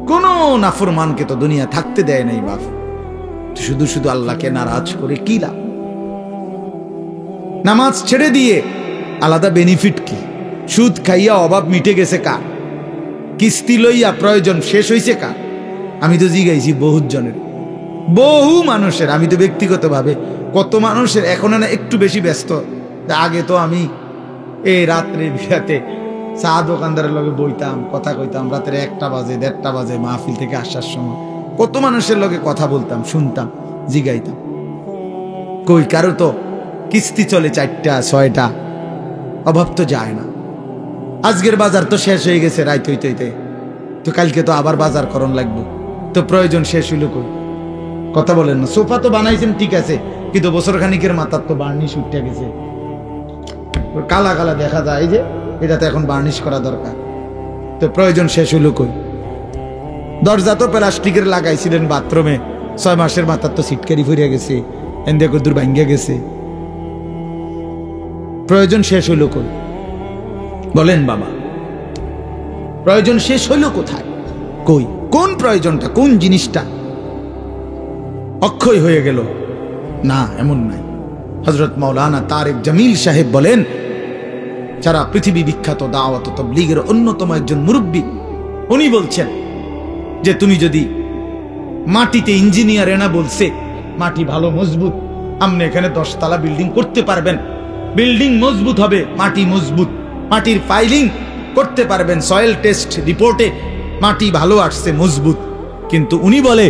কোন নাফরমানকে তো দুনিয়া থাকতে দেয় নাই বাপ, শুধু শুধু আল্লাহকে নারাজ করে কি লাভ? নামাজ ছেড়ে দিয়ে আলাদা বেনিফিট কি? সুদ খাইয়া অভাব মিটে গেছে কার? কিস্তি লইয়া প্রয়োজন শেষ হইছে কার? আমি তো জিগাইছি বহুত জনের, বহু মানুষের। আমি তো ব্যক্তিগতভাবে কত মানুষের এখন না একটু বেশি ব্যস্ত। আগে তো আমি এই রাত্রে বিরাতে চা দোকানদারের লগে বইতাম, কথা কইতাম, রাতের 1টা বাজে 1:30 বাজে মাহফিল থেকে আসার সময় কত মানুষের লগে কথা বলতাম, শুনতাম, জিগাইতাম। কই কারো তো কিস্তি চলে 4টা 6টা, অভাব তো যায় না। আজকের বাজার তো শেষ হয়ে গেছে রাত হইতে হইতে, তো কালকে তো আবার বাজার করণ লাগবে, তো প্রয়োজন শেষ হইল কই? কথা বলেন না। সোফা তো বানাইছেন ঠিক আছে, কিন্তু বছর খানিকের মাথার তো বার্নিশ উঠে গেছে, কালা কালা দেখা যায়, যে এটা তো এখন বার্নিশ করা দরকার, তো প্রয়োজন শেষ হইল কই? দরজা তো প্লাস্টিকের লাগাইছিলেন বাথরুমে, 6 মাসের মাথার তো সিটকারি ফুরিয়া গেছে, এন্দে কদ্দুর ভাঙ্গিয়া গেছে, প্রয়োজন শেষ হইল কই? বলেন বাবা, প্রয়োজন শেষ হইল কোথায়? কই? কোন প্রয়োজনটা, কোন জিনিসটা অক্ষয় হয়ে গেল? না, এমন নাই। হযরত মাওলানা তারেক জামিল সাহেব বলেন, যারা পৃথিবী বিখ্যাত দাওয়াত ও তাবলীগের অন্যতম একজন মুরব্বী, উনি বলছেন যে তুমি যদি মাটিতে ইঞ্জিনিয়ার এনা বলছে মাটি ভালো মজবুত, আপনি এখানে 10 তলা বিল্ডিং করতে পারবেন, বিল্ডিং মজবুত হবে, মাটি মজবুত, মাটির ফাইলিং করতে পারবেন, সয়েল টেস্ট রিপোর্টে মাটি ভালো আসছে মজবুত। কিন্তু উনি বলে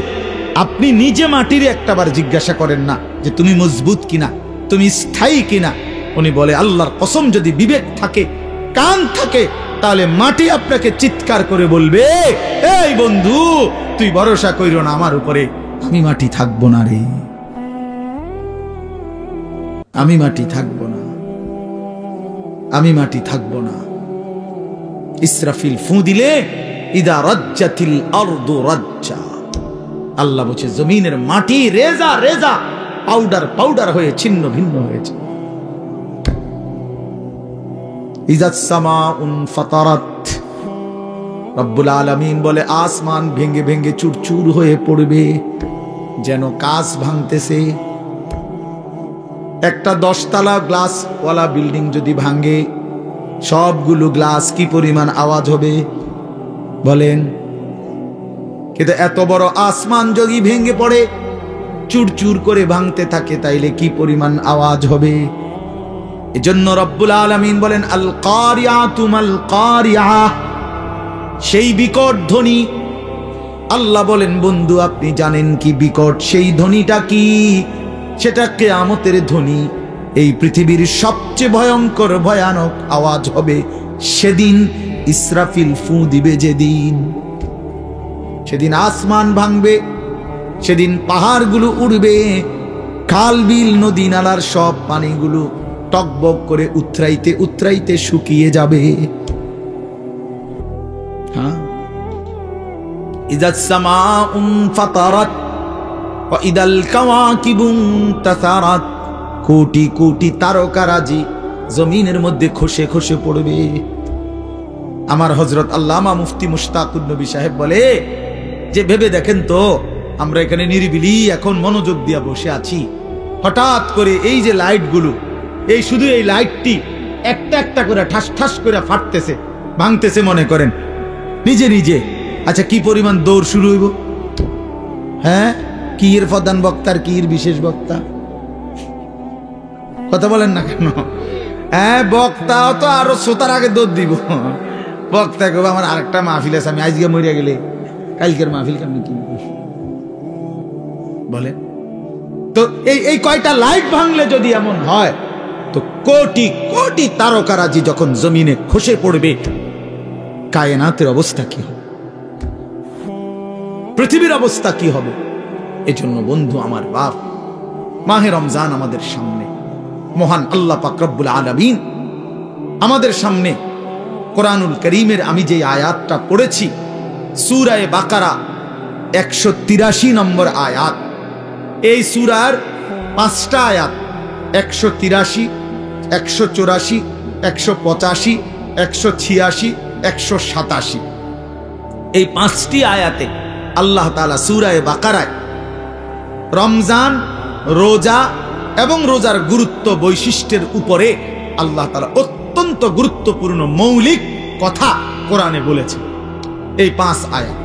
আপনি নিজে মাটির একটাবার জিজ্ঞাসা করেন না যে তুমি মজবুত কিনা, তুমি স্থায়ী কিনা। উনি বলে আল্লাহর কসম, যদি বিবেক থাকে, কান থাকে, তাহলে মাটি আপনাকে চিৎকার করে বলবে, এই বন্ধু তুই ভরসা কইরো না আমার উপরে, আমি মাটি থাকবো না রে, আমি মাটি থাকবো না, আমি মাটি থাকবো না। ইসরাফিল ফু দিলে ইদা রাজ্জাতিল আরদু রাজ্জা, আল্লাহ বলছে জমিনের মাটি রেজা রেজা পাউডার পাউডার হয়ে ছিন্ন ভিন্ন হয়েছে। ইজাস সামাউন ফাতারাত, রব্বুল আলামিন বলে আসমান ভেঙে ভেঙে চুরচুর হয়ে পড়বে, যেন কাঁচ ভাঙতেছে। একটা 10 তলা গ্লাসওয়ালা বিল্ডিং যদি ভাঙে, সবগুলো গ্লাস কি পরিমাণ আওয়াজ হবে বলেন? কিন্তু এত বড় আসমান যদি ভেঙে পড়ে, চুরচুর করে ভাঙতে থাকে, তাইলে কি পরিমাণ আওয়াজ হবে? এজন্য রব্বুল আলামিন বলেন আল কারিয়াতু মাল কারিয়া, সেই বিকট ধ্বনি। আল্লাহ বলেন বন্ধু আপনি জানেন কি বিকট সেই ধ্বনিটা কি? সেটা কিয়ামতের ধ্বনি। এই পৃথিবীর সবচেয়ে ভয়ঙ্কর ভয়ানক আওয়াজ হবে সেদিন ইসরাফিল ফু দিবে যেদিন। সেদিন আসমান ভাঙবে, সেদিন পাহাড়গুলো উড়বে, খাল বিল নদী নালার সব পানিগুলো টকবক করে উতরাইতে উতরাইতে শুকিয়ে যাবে। হ্যাঁ, ইযাস সামাউন ফাতারাত ওয়া ইদাল কাওয়াকিবু তাসারাত, কোটি কোটি তারকারাজি জমিনের মধ্যে খসে খসে পড়বে। আমার হযরত আল্লামা মুফতি মুশতাকুন নবী সাহেব বলে যে ভেবে দেখেন তো, আমরা এখানে নিরিবিলি এখন মনোযোগ দিয়া বসে আছি, হঠাৎ করে এই যে লাইটগুলো, এই শুধু এই লাইটটি একটা একটা করে ঠাস ঠাস করে ফাটতেছে, ভাঙতেছে মনে করেন নিজে নিজে। আচ্ছা কি পরিমাণ দৌড় শুরু হইব? হ্যাঁ, কি এর প্রধান বক্তার, কি এর বিশেষ বক্তা, কথা বলেন না কেন? হ্যাঁ, বক্তাও তো আরো শ্রোতার আগে দৌড় দিব। বক্তা কবে আমার আরেকটা মাহফিল আছে, আমি আজকে মরিয়া গেলে কালকের মাহফিল কেমন কি বলে? তো এই কয়টা লাইট ভাঙলে যদি এমন হয়, তো কোটি কোটি তারকারাজি যখন জমিনে খসে পড়বে, কায়নাতের অবস্থা কি হবে, পৃথিবীর অবস্থা কি হবে? এজন্য বন্ধু আমার বাপ, মাহে রমজান আমাদের সামনে, মহান আল্লাহ পাক রব্বুল আলামিন আমাদের সামনে কোরআনুল কারীমের আমি যে আয়াতটা পড়েছি, সূরা বাকারা 183 নম্বর আয়াত। এই সূরার 5টা আয়াত 183, 184, 185, 186, 187, এই 5টি আয়াতে আল্লাহ তাআলা সূরা বাকারায় রমজান, রোজা এবং রোজার গুরুত্ব বৈশিষ্ট্যের উপরে আল্লাহ তাআলা অত্যন্ত গুরুত্বপূর্ণ মৌলিক কথা কোরআনে বলেছেন এই 5 আয়াত।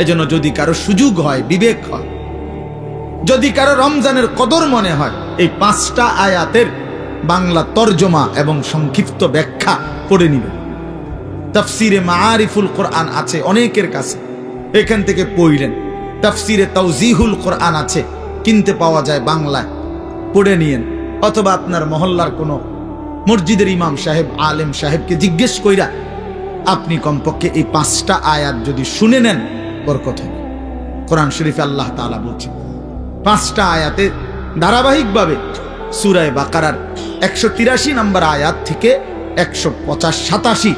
এজন্য যদি কারো সুযোগ হয়, বিবেক হয়, যদি কারো রমজানের কদর মনে হয়, এই 5টা আয়াতের বাংলা তরজমা এবং সংক্ষিপ্ত ব্যাখ্যা পড়ে নিবেন। তাফসিরে মাআরিফুল কোরআন আছে অনেকের কাছে, এখান থেকে পড়লেন। তাফসিরে তাওজিহুল কোরআন আছে, কিনতে পাওয়া যায় বাংলায়, পড়ে নিয়েন। অথবা আপনার মহল্লার কোনো মসজিদের ইমাম সাহেব, আলেম সাহেবকে জিজ্ঞেস কইরা আপনি কমপক্ষে এই 5টা আয়াত যদি শুনে নেন, বরকত হবে। কোরআন শরীফে আল্লাহ তাআলা বলছেন 5টা আয়াতে ধারাবাহিকভাবে সূরা বাকারার 183 নম্বর আয়াত থেকে 185-87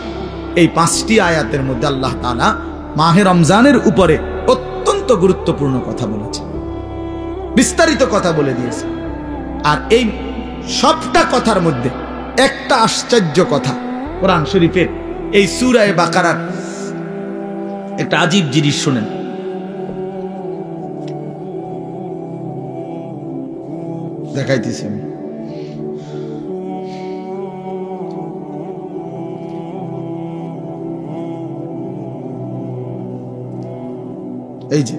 এই 5টি আয়াতের মধ্যে আল্লাহ তাআলা মাহে রমজানের উপরে অত্যন্ত গুরুত্বপূর্ণ কথা বলেছে, বিস্তারিত কথা বলে দিয়েছে। আর এই সবটা কথার মধ্যে একটা আশ্চর্য কথা কোরআন শরীফের এই সূরা বাকারার একটা আজীব জিনিস শুনেন। দেখাইতেছি আমি। এই যে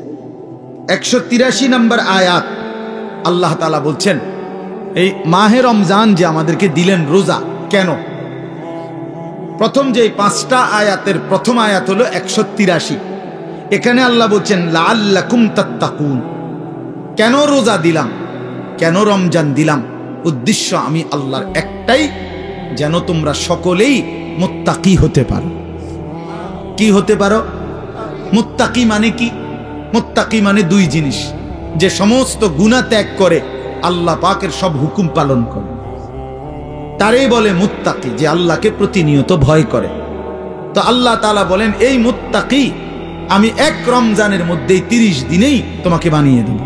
183 নম্বর আয়াত আল্লাহ তাআলা বলছেন এই মাহে রমজান যে আমাদেরকে দিলেন রোজা কেন? প্রথম যে 5টা আয়াতের প্রথম আয়াত হলো 183। এখানে আল্লাহ বলছেন লাআল্লাকুম তাত্তাকুন। কেন রোজা দিলাম, কেন রমজান দিলাম? উদ্দেশ্য আমি আল্লাহর একটাই, যেন তোমরা সকলেই মুত্তাকি হতে পারো। কি হতে পারো? মুত্তাকি মানে কি? মুত্তাকি মানে দুই জিনিস, যে সমস্ত গুনাহ ত্যাগ করে আল্লাহ পাকের সব হুকুম পালন করে, তারই বলে মুত্তাকি, যে আল্লাহকে প্রতিনিয়ত ভয় করে। তো আল্লাহ তাআলা বলেন এই মুত্তাকি আমি এক রমজানের মধ্যেই 30 দিনেই তোমাকে বানিয়ে দেব।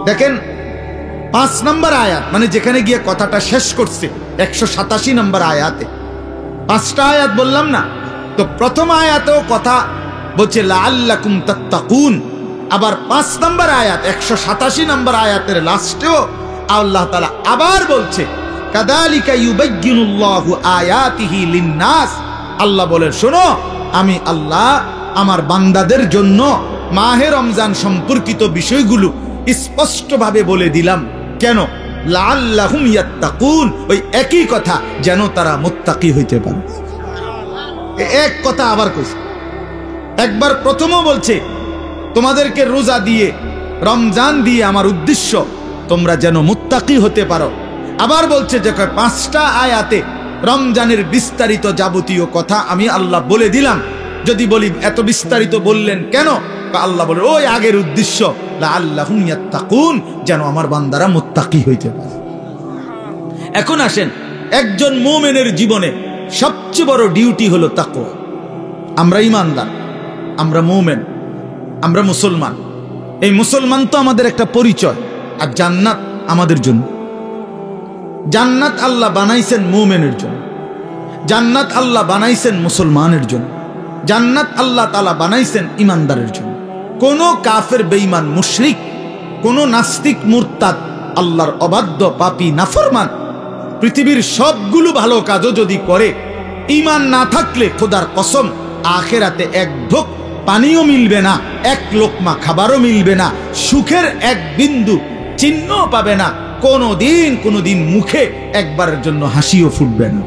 দেখেন 5 নম্বর আয়াত, মানে যেখানে গিয়ে কথাটা শেষ করছে 187 নম্বর আয়াতে। 5টা আয়াত বললাম না? তো প্রথম আয়াতেও কথা বলছে লাআল্লাকুম তাত্তাকুন, আবার 5 নম্বর আয়াত 187 নম্বর আয়াতের লাস্টেও আল্লাহ তাআলা আবার বলছে কাযালিকা ইউবায়্যিনুল্লাহু আয়াতিহি লিন-নাস। আল্লাহ বলে শোনো, আমি আল্লাহ আমার বান্দাদের জন্য মাহে রমজান সম্পর্কিত বিষয়গুলো স্পষ্টভাবে বলে দিলাম। কেন? লাআল্লাহুম ইয়াত্তাকুন, ওই একই কথা, যেন তারা মুত্তাকি হইতে পারে। এক কথা আবার কইছে, একবার প্রথমও বলছে তোমাদেরকে রোজা দিয়ে রমজান দিয়ে আমার উদ্দেশ্য তোমরা যেন মুত্তাকি হতে পারো। আবার বলছে যে 5টা আয়াতে রমজানের বিস্তারিত যাবতীয় কথা আমি আল্লাহ বলে দিলাম। যদি বলি এত বিস্তারিত বললেন কেন? আল্লাহ বলে ওই আগের উদ্দেশ্য লাআল্লাহুম ইয়াত্তাকুন, যেন আমার বান্দারা মুত্তাকি হইতে পারে। এখন আসেন, একজন মুমিনের জীবনে সবচেয়ে বড় ডিউটি হলো তাকওয়া। আমরা ঈমানদার, আমরা মুমিন, আমরা মুসলমান। এই মুসলমান তো আমাদের একটা পরিচয়, আর জান্নাত আমাদের জন্য। জান্নাত আল্লাহ বানাইছেন মুমিনের জন্য, জান্নাত আল্লাহ বানাইছেন মুসলমানের জন্য, জান্নাত আল্লাহ তাআলা বানাইছেন ঈমানদারের জন্য। কোন কাফের বেঈমান মুশরিক, কোন নাস্তিক মুরতাদ, আল্লাহর অবাধ্য পাপী নাফরমান পৃথিবীর সবগুলো ভালো কাজও যদি করে, ঈমান না থাকলে খোদার কসম আখিরাতে এক ঢোক পানিও মিলবে না, এক লোকমা খাবারও মিলবে না, সুখের এক বিন্দু চিহ্নও পাবে না, কোনোদিন মুখে একবারের জন্য হাসিও ফুটবে না।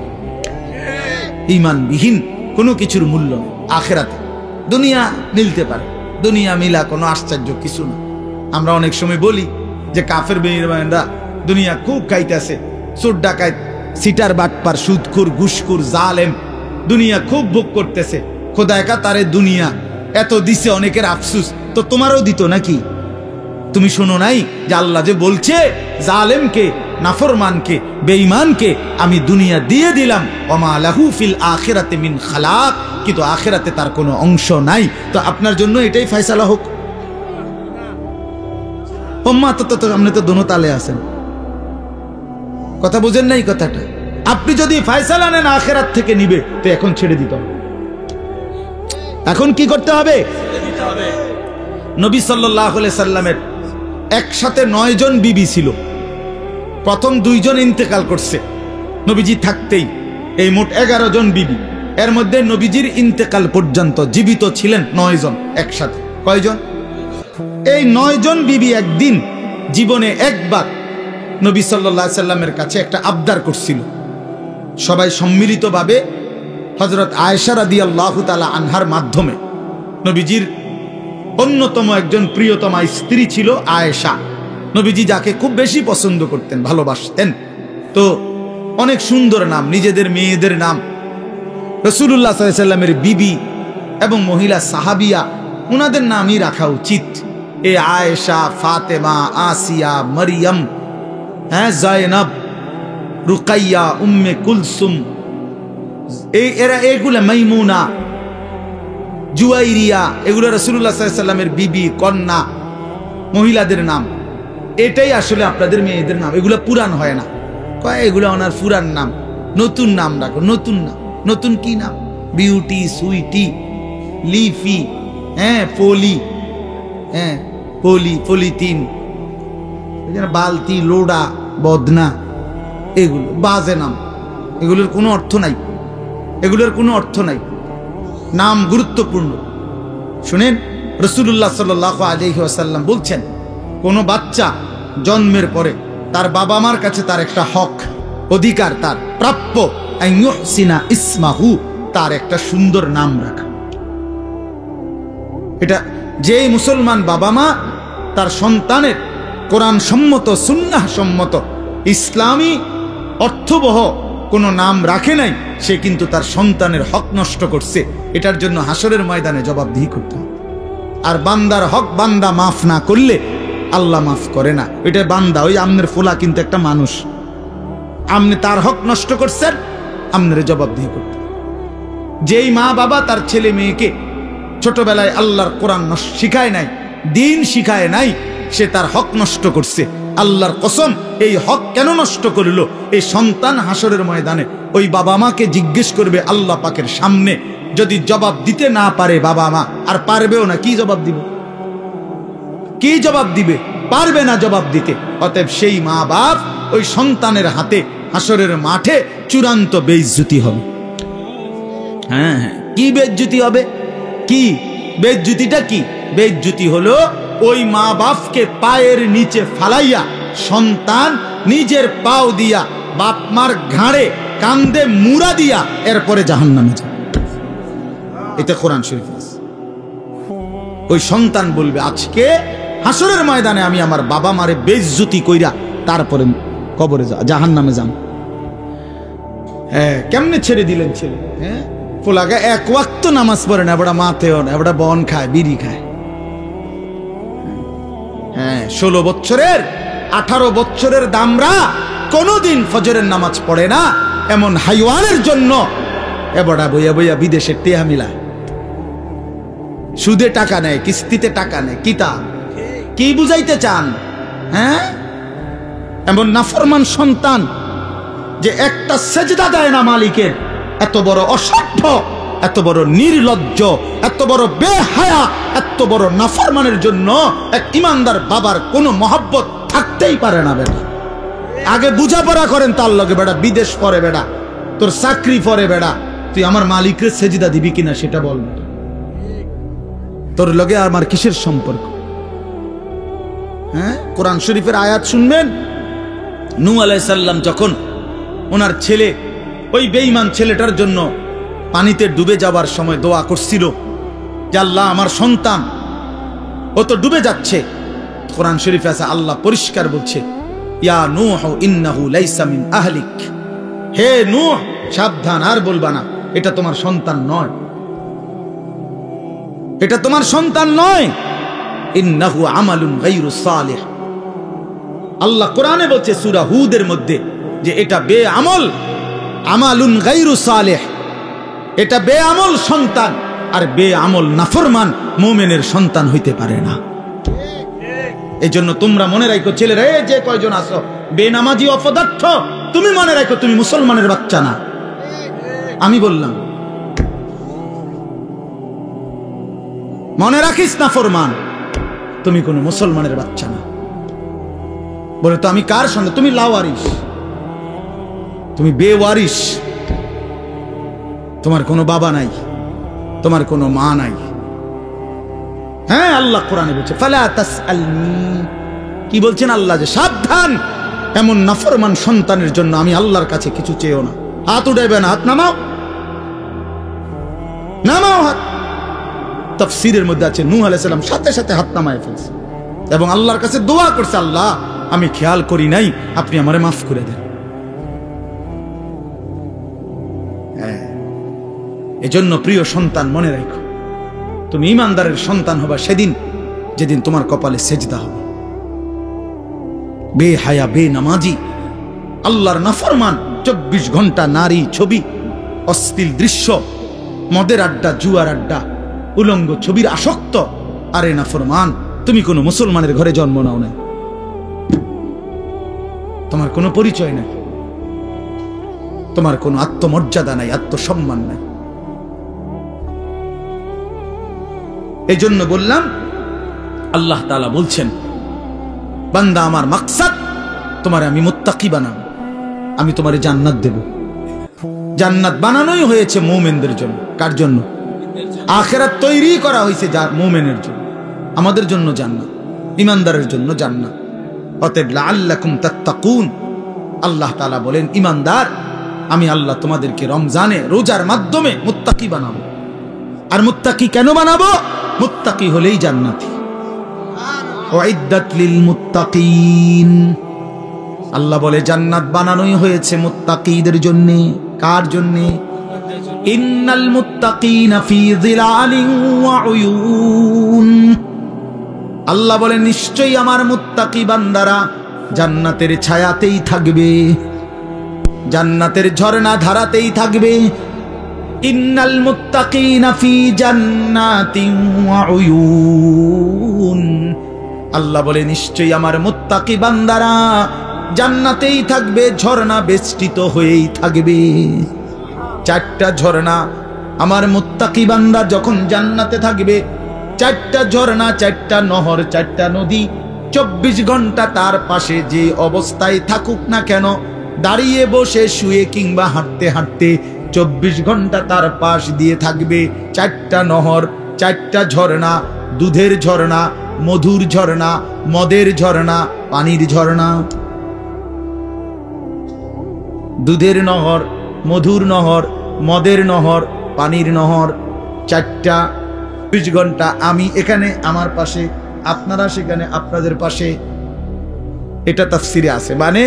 ঈমানবিহীন কোনো কিছুর মূল্য নেই আখিরাতে। দুনিয়া মিলতে পারে, দুনিয়া মিলা কোনো আশ্চর্য কিছু না। আমরা অনেক সময় বলি যে কাফের বেঈমানরা দুনিয়া খুব খাইতেছে, চোর ডাকাত, সিটার বাটপার, সুদখোর, ঘুষখোর, জালেম দুনিয়া খুব ভোগ করতেছে। খোদা একা তারে দুনিয়া এত দিছে, অনেকের আফসুস। তো তোমারও দিত নাকি? তুমি শোনো নাই যে আল্লাহ যে বলছে জালেমকে, নাফরমানকে, বেঈমানকে আমি দুনিয়া দিয়ে দিলাম, ওমা লাহু ফিল আখিরাতি মিন খালাক, কিন্তু আখিরাতে তার কোনো অংশ নাই। তো আপনার জন্য এটাই ফয়সালা হোক। ওম্মা তো আপনি তো দোনো তালে আছেন, কথা বুঝেন নাই কথাটা। আপনি যদি ফয়সালা নেন আখিরাত থেকে নিবে, তো এখন ছেড়ে দিতে হবে। এখন কি করতে হবে? নবী সাল্লাল্লাহু আলাইহি সাল্লামের একসাথে 9 জন বিবি ছিল। প্রথম 2 জন ইন্তেকাল করছে নবীজি থাকতেই, এই মোট 11 জন বিবি। এর মধ্যে নবীজির ইন্তেকাল পর্যন্ত জীবিত ছিলেন 9 জন একসাথে। কয়জন? এই 9 জন বিবি একদিন জীবনে একবার নবী সাল্লাল্লাহু আলাইহি সাল্লামের কাছে একটা আবদার করছিল। সবাই সম্মিলিতভাবে হযরত আয়েশা রাদিয়াল্লাহু তাআলা আনহার মাধ্যমে, নবীজির অন্যতম একজন প্রিয়তমা স্ত্রী ছিল আয়েশা, নবীজি যাকে খুব বেশি পছন্দ করতেন, ভালোবাসতেন। তো অনেক সুন্দর নাম, নিজেদের মেয়েদের নাম। রাসূলুল্লাহ সাল্লাল্লাহু আলাইহি সাল্লামের বিবি এবং মহিলা সাহাবিয়া, ওনাদের নামই রাখা উচিত। এই আয়েশা, ফাতেমা, আসিয়া, মারিয়াম, জায়নাব, রুকাইয়া, উম্মে কুলসুম, এগুলা মাইমুনা, জুয়াইরিয়া, এগুলো রাসূলুল্লাহ সাল্লাল্লাহু আলাইহি সাল্লামের বিবি, কন্যা, মহিলাদের নাম। এটাই আসলে আপনাদের মেয়েদের নাম। এগুলো পুরান হয় না, কয় এগুলো ওনার পুরান নাম, নতুন নাম রাখো। নতুন নাম, নতুন কি নাম? বিউটি, সুইটি, লিফি, পলি, পলিথিন, বালতি, লোডা, বদনা, এগুলো বাজে নাম। এগুলোর কোনো অর্থ নাই, এগুলোর কোনো অর্থ নাই। নাম গুরুত্বপূর্ণ। শুনেন, রাসূলুল্লাহ সাল্লাল্লাহু আলাইহি ওয়াসাল্লাম বলছেন, কোন বাচ্চা জন্মের পরে তার বাবা মার কাছে তার একটা হক, অধিকার, তার প্রাপ্য আইয়ুহসিনা ইসমাহু, তার একটা সুন্দর নাম রাখা। এটা যেই মুসলমান বাবা মা তার সন্তানের কোরআন সম্মত, সুন্নাহ সম্মত, ইসলামী অর্থবহ কোনো নাম রাখে নাই, সে কিন্তু তার সন্তানের হক নষ্ট করছে। এটার জন্য হাসরের ময়দানে জবাবদিহি করতে হবে। আর বান্দার হক বান্দা মাফ না করলে আল্লাহ মাফ করে না। এটা বান্দা, ওই আমনের ফোলা কিন্তু একটা মানুষ, আপনি তার হক নষ্ট করছেন, আপনার জবাবদিহি করতে। যেই মা বাবা তার ছেলে মেয়েকে ছোটবেলায় আল্লাহর কোরআন শিখায় নাই, দিন শিখায় নাই, সে তার হক নষ্ট করছে। আল্লাহর কসম, এই হক কেন নষ্ট করল? এই সন্তান হাসরের ময়দানে ওই বাবা মাকে জিজ্ঞেস করবে আল্লাহ পাকের সামনে। যদি জবাব দিতে না পারে বাবা মা, আর পারবেও না, কি জবাব দিবে? কি জবাব দিবে? পারবে না জবাব দিতে। অতএব সেই মা বাপ ওই সন্তানের হাতে হাসরের মাঠে চূড়ান্ত বেইজ্জতি হবে। হ্যাঁ হ্যাঁ, কি বেইজ্জতি হবে? কি বেইজ্জতিটা? কি বেইজ্জতি হলো ওই মা বাপকে পায়ের নিচে ফালাইয়া সন্তান নিজের পাও দিয়া বাপ মার ঘাড়ে কান্দে মুড়া দিয়া এরপরে জাহান্নামে যায়। এটা কোরআন শরীফ আছে। ওই সন্তান বলবে, আজকে হাসরের ময়দানে আমি আমার বাবা মারে বেইজ্জতি কইরা তারপরে কবরে জাহান্নামে যাম। হ্যাঁ, কেমনে ছেড়ে দিলেন ছেলে? হ্যাঁ, পোলাগা এক ওয়াক্ত নামাজ পড়ে না, এবড়া মাতেও না, এবড়া বন খায়, বিড়ি খায়। হ্যাঁ, 16 বছরের 18 বছরের দামরা কোনদিন ফজরের নামাজ পড়ে না, এমন হাইওয়ানের জন্য এবড়া বইয়া বইয়া বিদেশের টেহা মিলায়, সুদে টাকা নেয়, কিস্তিতে টাকা নেয়। কি বুঝাইতে চান? হ্যাঁ, এমন নাফরমান সন্তান যে একটা সেজদা দেয় না মালিকের, এত বড় অসভ্য, এত বড় নির্লজ্জ, এত বড় বেহায়া, এত বড় নাফরমানের জন্য এক ইমানদার বাবার কোনো মহব্বত থাকতেই পারে না। বেটা আগে বুঝাপড়া করেন তার লগে, বেটা বিদেশ পরে, বেটা তোর চাকরি পরে, বেটা তুই আমার মালিকের সেজদা দিবি কিনা সেটা বল। তোর লগে আমার কিসের সম্পর্ক? হ্যাঁ, কোরআন শরীফের আয়াত শুনবেন। নূহ আলাইহিস সালাম যখন ওনার ছেলে, ওই বেঈমান ছেলেটার জন্য পানিতে ডুবে যাবার সময় দোয়া করছিল যে আল্লাহ, আমার সন্তান ও তো ডুবে যাচ্ছে। কোরআন শরীফে আছে, আল্লাহ পরিষ্কার বলছে, ইয়া নূহ ইন্নাহু লাইসা মিন আহলিক, হে নূহ সাবধান, আর বলবা না, এটা তোমার সন্তান নয়, এটা তোমার সন্তান নয়। ইন্নাহু আমালুন গায়রু সালিহ। আল্লাহ কোরআনে বলছে সূরা হুদের মধ্যে যে এটা বেআমল, আমালুন গায়রু সালিহ, এটা বেআমল সন্তান। আর বেআমল নাফরমান মুমিনের সন্তান হইতে পারে না। এই জন্য তোমরা মনে রাখো ছেলেরা, এই যে কয়জন আছো বেনামাজি অপদার্থ, তুমি মনে রাখো তুমি মুসলমানের বাচ্চা না। আমি বললাম, মনে রাখিস না ফরমান, তুমি কোন মুসলমানের বাচ্চা না। বলে তো আমি কার সন্তান? তুমি লাওয়ারিস, তুমি বেওয়ারিস, তোমার কোনো বাবা নাই, তোমার কোনো মা নাই। হ্যাঁ, আল্লাহ কোরআনে বলছে ফালা তাসআলনি, কি বলছেন আল্লাহ? যে সাবধান, এমন নাফরমান সন্তানের জন্য আমি আল্লাহর কাছে কিছু চেয়েও না। হাত উঠাইবে না, হাত নামাও, নামাও হাত। তাফসীরের মধ্যে আছে নূহ আলাইহিস সালাম সাথে সাথে হাত নামায় ফেলছে এবং আল্লাহর কাছে দোয়া করছে, আল্লাহ আমি খেয়াল করি নাই, আপনি আমারে মাফ করে দেন। এজন্য প্রিয় সন্তান, মনে রাখো তুমি ইমানদারের সন্তান হবা সেদিন যেদিন তোমার কপালে সেজদা হবে। বেহায়া, বেনামাজি, আল্লাহর নাফরমান, 24 ঘন্টা নারী ছবি, অশ্লীল দৃশ্য, মদের আড্ডা, জুয়ার আড্ডা, উলঙ্গ ছবির আসক্ত। আরে নাফরমান, তুমি কোনো মুসলমানের ঘরে জন্ম নাও নাই, তোমার কোনো পরিচয় নাই, তোমার কোনো আত্মমর্যাদা নাই, আত্মসম্মান নাই। এই জন্য বললাম, আল্লাহ তাআলা বলছেন, বান্দা আমার মাকসাদ তোমার আমি মুত্তাকি বানাবো, আমি তোমারে জান্নাত দেব। জান্নাত বানানোই হয়েছে মুমিনদের জন্য। কার জন্য? আখিরাত তৈরি করা হয়েছে যার মুমিনের জন্য। আমাদের জন্য জান্নাত, ঈমানদারের জন্য জান্নাত। অতএব লাআল্লাকুম তাত্তাকুন, আল্লাহ তাআলা বলেন ঈমানদার, আমি আল্লাহ তোমাদেরকে রমজানে রোজার মাধ্যমে মুত্তাকি বানাবো। আর মুত্তাকি কেন বানাবো? মুত্তাকি হলেই জান্নাতি। উইদ্দাত লিল মুত্তাকিন, আল্লাহ বলে জান্নাত বানানোই হয়েছে মুত্তাকিদের জন্য। কার জন্য? ইন্নাল মুত্তাকিনা ফি যিলালিন ওয়া উয়ুন, আল্লাহ বলে নিশ্চয়ই আমার মুত্তাকি বান্দারা জান্নাতের ছায়াতেই থাকবে, জান্নাতের ঝর্ণা ধারাতেই থাকবে। ইন্নাল মুত্তাকিনা ফি জান্নাতিন ওয়া উয়ুন, আল্লাহ বলে নিশ্চয়ই আমার মুত্তাকি বান্দারা জান্নাতেই থাকবে, ঝর্ণা বেষ্টিত হয়েই থাকবে। চারটা ঝর্ণা আমার মুত্তাকি বান্দা যখন জান্নাতে থাকবে, চারটা ঝর্ণা, চারটা নহর, চারটা নদী 24 ঘন্টা তার পাশে যে অবস্থায় থাকুক না কেন, দাঁড়িয়ে বসে শুয়ে কিংবা হাঁটতে হাঁটতে 24 ঘন্টা তার পাশ দিয়ে থাকবে। চারটা নহর, চারটা ঝর্ণা, দুধের ঝর্ণা, মধুর ঝর্ণা, মদের ঝর্ণা, পানির ঝর্ণা। দুধের নহর, মধুর নহর, মদের নহর, পানির নহর, চারটা 20 ঘন্টা। আমি এখানে আমার পাশে, আপনারা সেখানে আপনাদের পাশে। এটা তাফসিরে আছে। মানে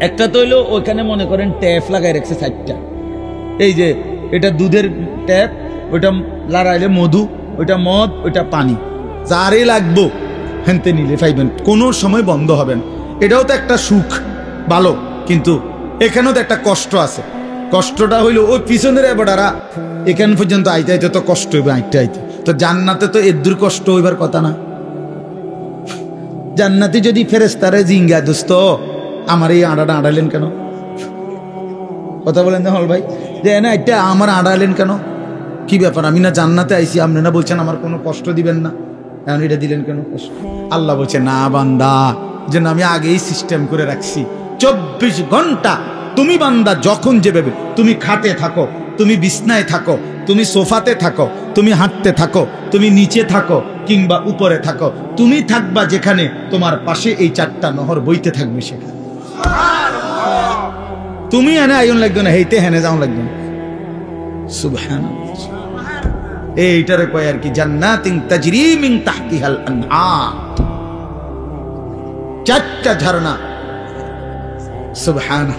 একটা তো হইলো ওইখানে মনে করেন ট্যাপ লাগাই রাখছে 4টা। এই যে এটা দুধের ট্যাপ, ওইটা লাগাইলে মধু, ওইটা মদ, ওইটা পানি, যারে লাগবো হেনতে নিলে পাইবেন, কোনো সময় বন্ধ হবেন। এটাও তো একটা সুখ, ভালো, কিন্তু এখানেও তো একটা কষ্ট আছে। কষ্টটা হইলো ওই পিছনের এবারা এখান পর্যন্ত আইতে আইতে তো কষ্ট হইবে, আইতে আইতে। তো জান্নাতে তো এর দূর কষ্ট হইবার কথা না। জান্নাতে যদি ফেরেশতারে জিঙ্গা, দোস্ত আমার এই আড়াটা আড়াইলেন কেন? কথা বলেন না হল ভাই, যে না এটা আমার আড়াইলেন কেন, কি ব্যাপার? আমি না জান্নাতে আইছি, আপনি না বলছেন আমার কোনো কষ্ট দিবেন না, এখন এটা দিলেন কেন কষ্ট? আল্লাহ বলছে না বান্দা, যেন আমি আগেই সিস্টেম করে রাখছি। 24 ঘন্টা তুমি বান্দা যখন যেভাবে, তুমি খাটে থাকো, তুমি বিছনায় থাকো, তুমি সোফাতে থাকো, তুমি হাঁটতে থাকো, তুমি নিচে থাকো কিংবা উপরে থাকো, তুমি থাকবা যেখানে, তোমার পাশে এই 4টা নহর বইতে থাকবে সেখানে। তুমি এনে আইন লাগবে না, হেইতে হেনে যাও লাগবে না। সুবহানাল্লাহ, এইটারে কয় আর কি জান্নাতিন তাজরি মিন তাহতিহাল আনহার, 4টা ঝর্ণা। সুবহানাল্লাহ,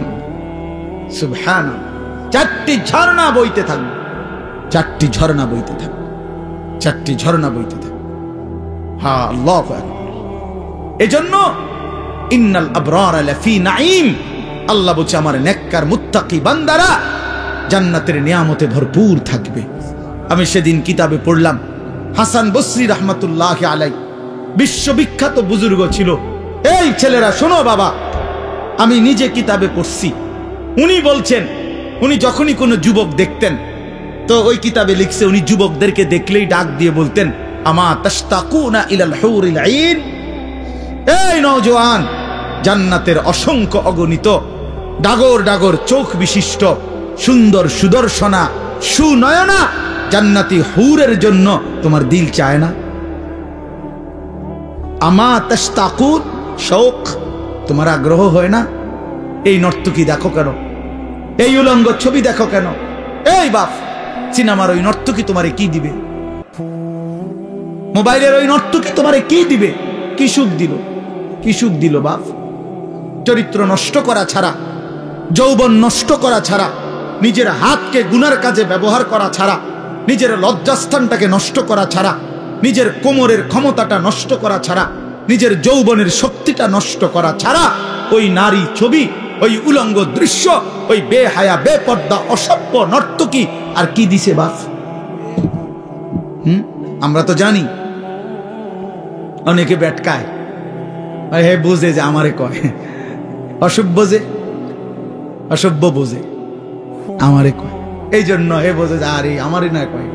সুবহানাল্লাহ, 4টি ঝর্ণা বইতে থাকবে, 4টি ঝর্ণা বইতে থাকবে, 4টি ঝর্ণা বইতে থাকবে। হ্যাঁ, আল্লাহু আকবার। এজন্য ইন্নাল আবরারা লাফি নাঈম, আল্লাহ বলছে আমার নেককার মুত্তাকি বান্দারা জান্নাতের নিয়ামতে ভরপুর থাকবে। আমি সেদিন কিতাবে পড়লাম, হাসান বসরি রাহমাতুল্লাহি আলাইহি বিশ্ববিখ্যাত বুজুর্গ ছিল। এই ছেলেরা শোনো বাবা, আমি নিজে কিতাবে পড়ছি। উনি বলছেন, উনি যখনই কোনো যুবক দেখতেন, তো ওই কিতাবে লিখছে উনি যুবকদেরকে দেখলেই ডাক দিয়ে বলতেন, আমা তাশতাকুনা ইলাল হুরিল আইন, এই নওজোয়ান, জান্নাতের অসংখ্য অগণিত ডাগর ডাগর চোখ বিশিষ্ট সুন্দর সুদর্শনা সুনয়না জান্নাতি হুরের জন্য তোমার দিল চায় না? আমা তাশতাকুন, শৌক, তোমার আগ্রহ হয় না? এই নর্তকী দেখো কেন, এই উলঙ্গ ছবি দেখো কেন? এই বাপ, সিনেমার ওই নর্তকী তোমারে কি দিবে? মোবাইলের ওই নর্তকী তোমারে কি দিবে? কি সুখ দিল? কি সুখ দিল বাপ? চরিত্র নষ্ট করা ছাড়া, যৌবন নষ্ট করা ছাড়া, নিজের হাতকে গুনার কাজে ব্যবহার করা ছাড়া, নিজের লজ্জাস্থানটাকে নষ্ট করা ছাড়া, নিজের কোমরের ক্ষমতাটা নষ্ট করা ছাড়া, নিজের যৌবনের শক্তিটা নষ্ট করা ছাড়া ওই নারী ছবি, ওই উলঙ্গ দৃশ্য, ওই বেহায়া বেপর্দা অসভ্য নর্তকী আর কি দিছে বাপ? আমরা তো জানি। অনেকে বেটকায়, হে বোঝে যে আমারে কয়, অসভ্য যে, অসভ্য বোঝে আমারে কয়, এই জন্য হে বোঝে যে আরে আমারই না কয়।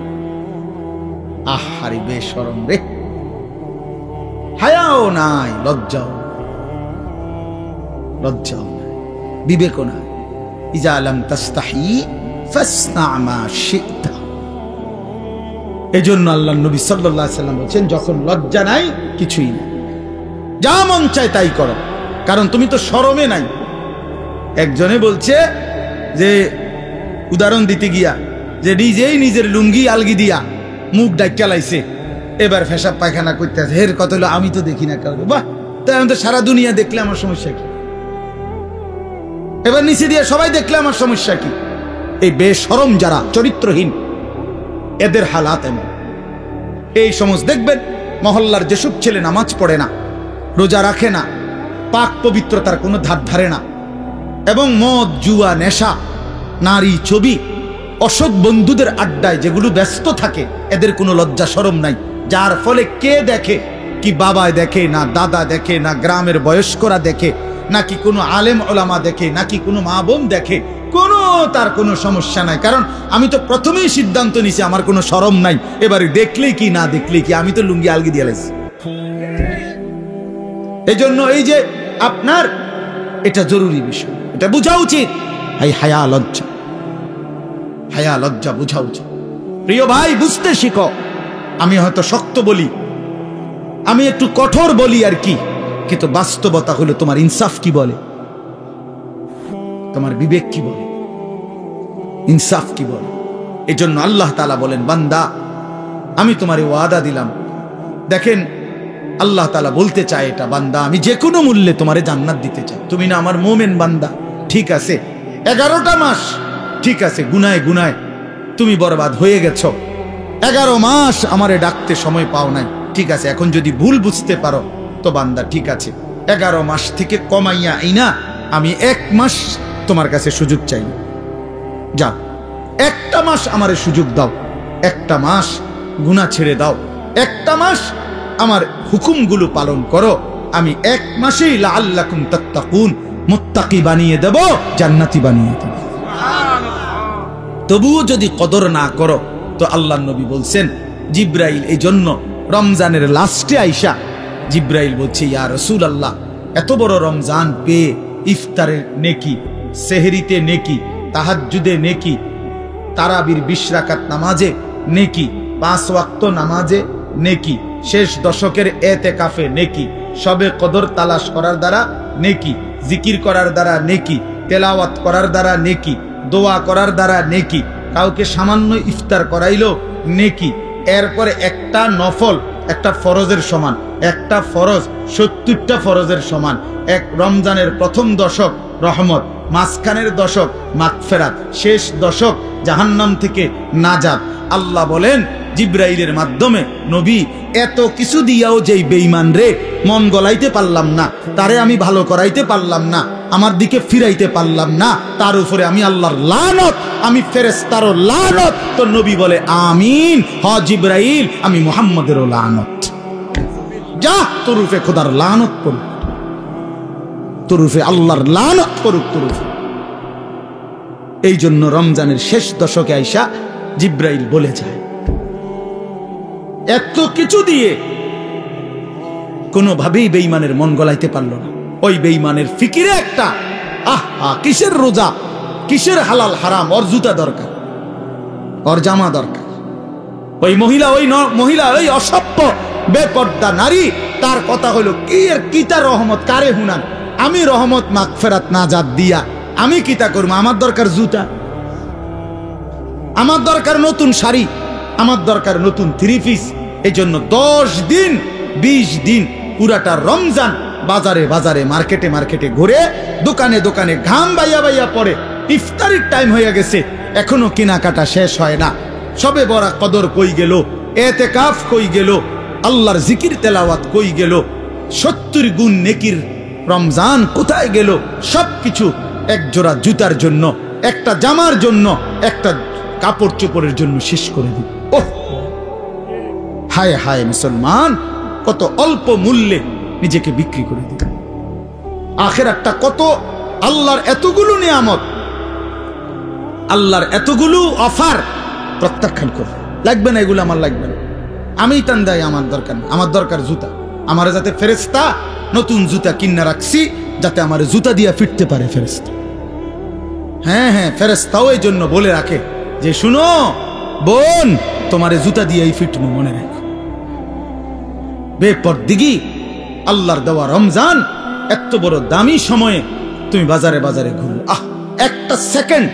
আহারে বেশরম রে, হায়াও নাই, লজ্জাও, লজ্জাও নাই, বিবেকও নাই। ইজা লাম তাস্তাহি ফাসনা মা শি'তা, এই জন্য আল্লাহ নবী সাল্লাল্লাহু আলাইহি সাল্লাম বলছেন, যখন লজ্জা নাই কিছুই নেই, যা মন চায় তাই করো, কারণ তুমি তো শরমে নাই। একজনে বলছে যে, উদাহরণ দিতে গিয়া, যে নিজেই নিজের লুঙ্গি আলগি দিয়া মুখ ডাক্কা লাইছে, এবার পেশাব পায়খানা করতে আছে, হের কত হলো আমি তো দেখি না কাউকে। বাহ, তাই আমি তো সারা দুনিয়া দেখলে আমার সমস্যা কি? এবার নিচে দিয়ে সবাই দেখলে আমার সমস্যা কি? এই বেশরম যারা চরিত্রহীন, এদের হালাত এমন। এই সমস্ত দেখবেন মহল্লার যেসব ছেলে নামাজ পড়ে না, রোজা রাখে না, পাক পবিত্রতার কোনো ধার ধারে না, এবং মদ, জুয়া, নেশা, নারী, ছবি, অসৎ বন্ধুদের আড্ডায় যেগুলো ব্যস্ত থাকে, এদের কোনো লজ্জা শরম নাই। যার ফলে কে দেখে, কি বাবায় দেখে, না দাদা দেখে, না গ্রামের বয়স্করা দেখে, নাকি কোনো আলেম ওলামা দেখে, নাকি কোনো মা বোন দেখে, কোনো তার কোনো সমস্যা নাই। কারণ আমি তো প্রথমেই সিদ্ধান্ত নিছি আমার কোনো শরম নাই, এবারে দেখলেই কি না দেখলেই কি, আমি তো লুঙ্গি আলগি দিয়ে লাইছি। এই জন্য এই যে আপনার এটা জরুরি বিষয়, এটা বোঝা উচিত। হায়া লজ্জা, হায়া লজ্জা বোঝা উচিত। প্রিয় ভাই, বুঝতে শিখো। আমি হয়তো শক্ত বলি, আমি একটু কঠোর বলি আর কি, কিন্তু বাস্তবতা হলো তোমার ইনসাফ কি বলে, তোমার বিবেক কি বলে, ইনসাফ কি বলে। এই জন্য আল্লাহ তাআলা বলেন, বান্দা আমি তোমারে ওয়াদা দিলাম। দেখেন আল্লাহ তাআলা বলতে চায় এটা, বান্দা আমি যে কোনো মূল্যে তোমারে জান্নাত দিতে চাই। তুমি না আমার মোমেন বান্দা, ঠিক আছে, 11টা মাস ঠিক আছে, গুনায় গুনায় তুমি বরবাদ হয়ে গেছো, 11 মাস আমারে ডাকতে সময় পাও নাই, ঠিক আছে। এখন যদি ভুল বুঝতে পারো তো বান্দা ঠিক আছে, 11 মাস থেকে কমাইয়া আইনা আমি 1 মাস তোমার কাছে সুযোগ চাই না, যাও 1টা মাস আমারে সুযোগ দাও, 1টা মাস গুনাহ ছেড়ে দাও, 1টা মাস আমার হুকুমগুলো পালন করো, আমি 1 মাসেই লাআল্লাকুম তাত্তাকুন মুত্তাকি বানিয়ে দেব, জান্নাতি বানিয়ে দেব। তবুও যদি কদর না করো তো আল্লাহর নবী বলছেন, জিব্রাইল এই জন্য রমজানের লাস্টে আইসা জিব্রাইল বলছে, ইয়া রাসূলুল্লাহ, এত বড় রমজান পেয়ে ইফতারের নেকি, সেহরিতে নেকি, তাহাজ্জুদে নেকি, তারাবির 20 রাকাত নামাজে নেকি, 5 ওয়াক্ত নামাজে নেকি, শেষ দশকের এতেকাফে নেকি, সবে কদর তালাশ করার দ্বারা নেকি, জিকির করার দ্বারা নেকি, তেলাওয়াত করার দ্বারা নেকি, দোয়া করার দ্বারা নেকি, কাউকে সামান্য ইফতার করাইলো নেকি, এরপরে একটা নফল একটা ফরজের সমান, একটা ফরজ 70টা ফরজের সমান, এক রমজানের প্রথম দশক রহমত, মাঝখানের দশক মাগফিরাত, শেষ দশক জাহান্নাম থেকে নাজাত। আল্লাহ বলেন জিব্রাইলের মাধ্যমে, নবী এত কিছু দিয়াও যেই বেঈমান রে মন গলাইতে পারলাম না, তারে আমি ভালো করাইতে পারলাম না, আমার দিকে ফিরাইতে পারলাম না, তার উপরে আমি আল্লাহর লানত, আমি ফেরেশতারও লানত। তো নবী বলে, আমিন, হ জিব্রাইল, আমি মুহাম্মদেরও লানত। যা তোর উপরে খোদার লানত করুক, তোর উপরে আল্লাহর লানত করুক তোর উপরে। এই জন্য রমজানের শেষ দশকে আইসা জিব্রাইল বলে যায়, এত কিছু দিয়ে কোনোভাবেই বেঈমানের মন গলাইতে পারলো না। ওই বেঈমানের ফিকিরে একটা, কিসের রোজা, কিসের হালাল হারাম, ওর জুতা দরকার, ওর জামা দরকার। ওই মহিলা ওই অসভ্য বেপর্দা নারী, তার কথা হলো কি এর কিতা রহমত কারে হুনান, আমি রহমত মাগফিরাত নাজাত দিয়া আমি কিতা করবো, আমার দরকার জুতা, আমার দরকার নতুন শাড়ি, আমার দরকার নতুন 3 পিস। এই জন্য 10 দিন 20 দিন পুরাটা রমজান বাজারে বাজারে মার্কেটে মার্কেটে ঘুরে, দোকানে দোকানে ঘাম বাইয়া বাইয়া পড়ে, ইফতারির টাইম হয়ে গেছে, এখনো কেনাকাটা শেষ হয় না। সবে বড় কদর কই গেল, এতেকাফ কই গেল, আল্লাহর জিকির তেলাওয়াত কই গেল, 70 গুণ নেকির রমজান কোথায় গেল? সবকিছু এক জোড়া জুতার জন্য, একটা জামার জন্য, একটা কাপড় চোপড়ের জন্য শেষ করে দিই। ওহ, হায় হায় মুসলমান, কত অল্প মূল্যে নিজেকে বিক্রি করে দিই। আখিরাতটা কত, আল্লাহর এতগুলো নিয়ামত, আল্লাহর এতগুলো অফার প্রত্যাখ্যান করে, লাগবে না এগুলো, আমার লাগবে না, আমি তান্দাই, আমার দরকার না, আমার দরকার জুতা। আমার যাতে ফেরেশতা নতুন জুতা কিনা রাখছি, যাতে আমার জুতা দিয়া ফিরতে পারে ফেরেশতা। হ্যাঁ হ্যাঁ, ফেরেশতাও এই জন্য বলে রাখে যে, শুনো বোন, তোমারে জুতা দিয়েই ফিটমু, মনে রেখো। বেপরদিগি আল্লাহর দেওয়া রমজান এত বড় দামি সময়ে তুমি বাজারে বাজারে ঘুরো। একটা সেকেন্ড